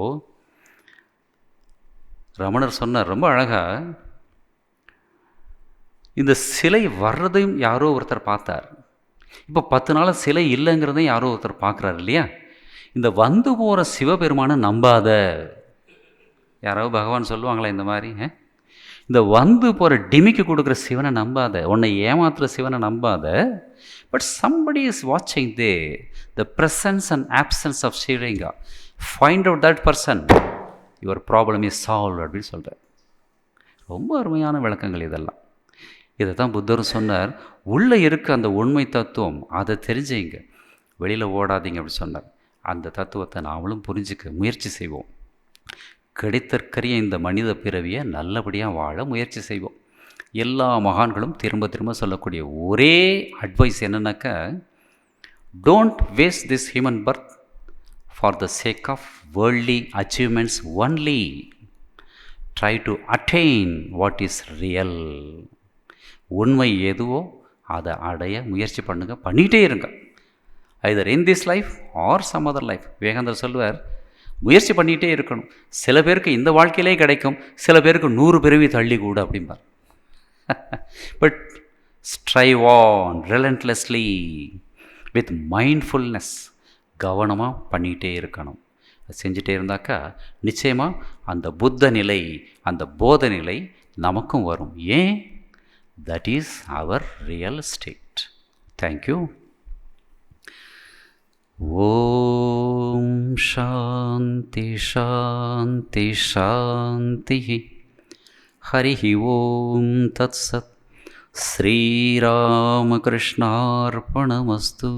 ரமணர் சொன்னார் ரொம்ப அழகாக, இந்த சிலை வர்றதையும் யாரோ ஒருத்தர் பார்த்தார். இப்போ 10 நாள் சிலை இல்லைங்கிறதையும் யாரோ ஒருத்தர் பார்க்குறாரு இல்லையா? இந்த வந்து போகிற சிவபெருமானை நம்பாத. யாராவது பகவான் சொல்லுவாங்களா இந்த மாதிரி? இந்த வந்து போகிற டிமிக்கு கொடுக்குற சிவனை நம்பாத, உன்னை ஏமாத்துகிற சிவனை நம்பாத. But somebody is watching there, the presence and absence of Shivalinga. Find out that person, your problem is solved அப்படின்னு சொல்கிறார். ரொம்ப அருமையான விளக்கங்கள் இதெல்லாம். இதை தான் புத்தரும் சொன்னார், உள்ளே இருக்க அந்த உண்மை தத்துவம் அதை தெரிஞ்சுங்க, வெளியில் ஓடாதீங்க அப்படி சொன்னார். அந்த தத்துவத்தை நாமளும் புரிஞ்சுக்க முயற்சி செய்வோம். கிடைத்தற்கரிய இந்த மனித பிறவியை நல்லபடியாக வாழ முயற்சி செய்வோம். எல்லா மகான்களும் திரும்ப திரும்ப சொல்லக்கூடிய ஒரே அட்வைஸ் என்னன்னாக்கா, don't waste this human birth for the sake of worldly achievements only. Try to attain what is real. உண்மை எதுவோ அதை அடைய முயற்சி பண்ணுங்க, பண்ணிகிட்டே இருங்க. Either in this life or some other life. விவேகானந்தர் சொல்லுவார், முயற்சி பண்ணிகிட்டே இருக்கணும். சில பேருக்கு இந்த வாழ்க்கையிலே கிடைக்கும், சில பேருக்கு 100 பிறவி தள்ளி கூட அப்படிம்பார். But strive on relentlessly with mindfulness. கவனமாக பண்ணிகிட்டே இருக்கணும். செஞ்சுட்டே இருந்தாக்கா நிச்சயமாக அந்த புத்த நிலை, அந்த போத நிலை நமக்கும் வரும். ஏன்? That is our real state. Thank you. Om Shanti Shanti Shanti. Harihi Om Tat Sat. Sri Ramakrishna Arpanamastu.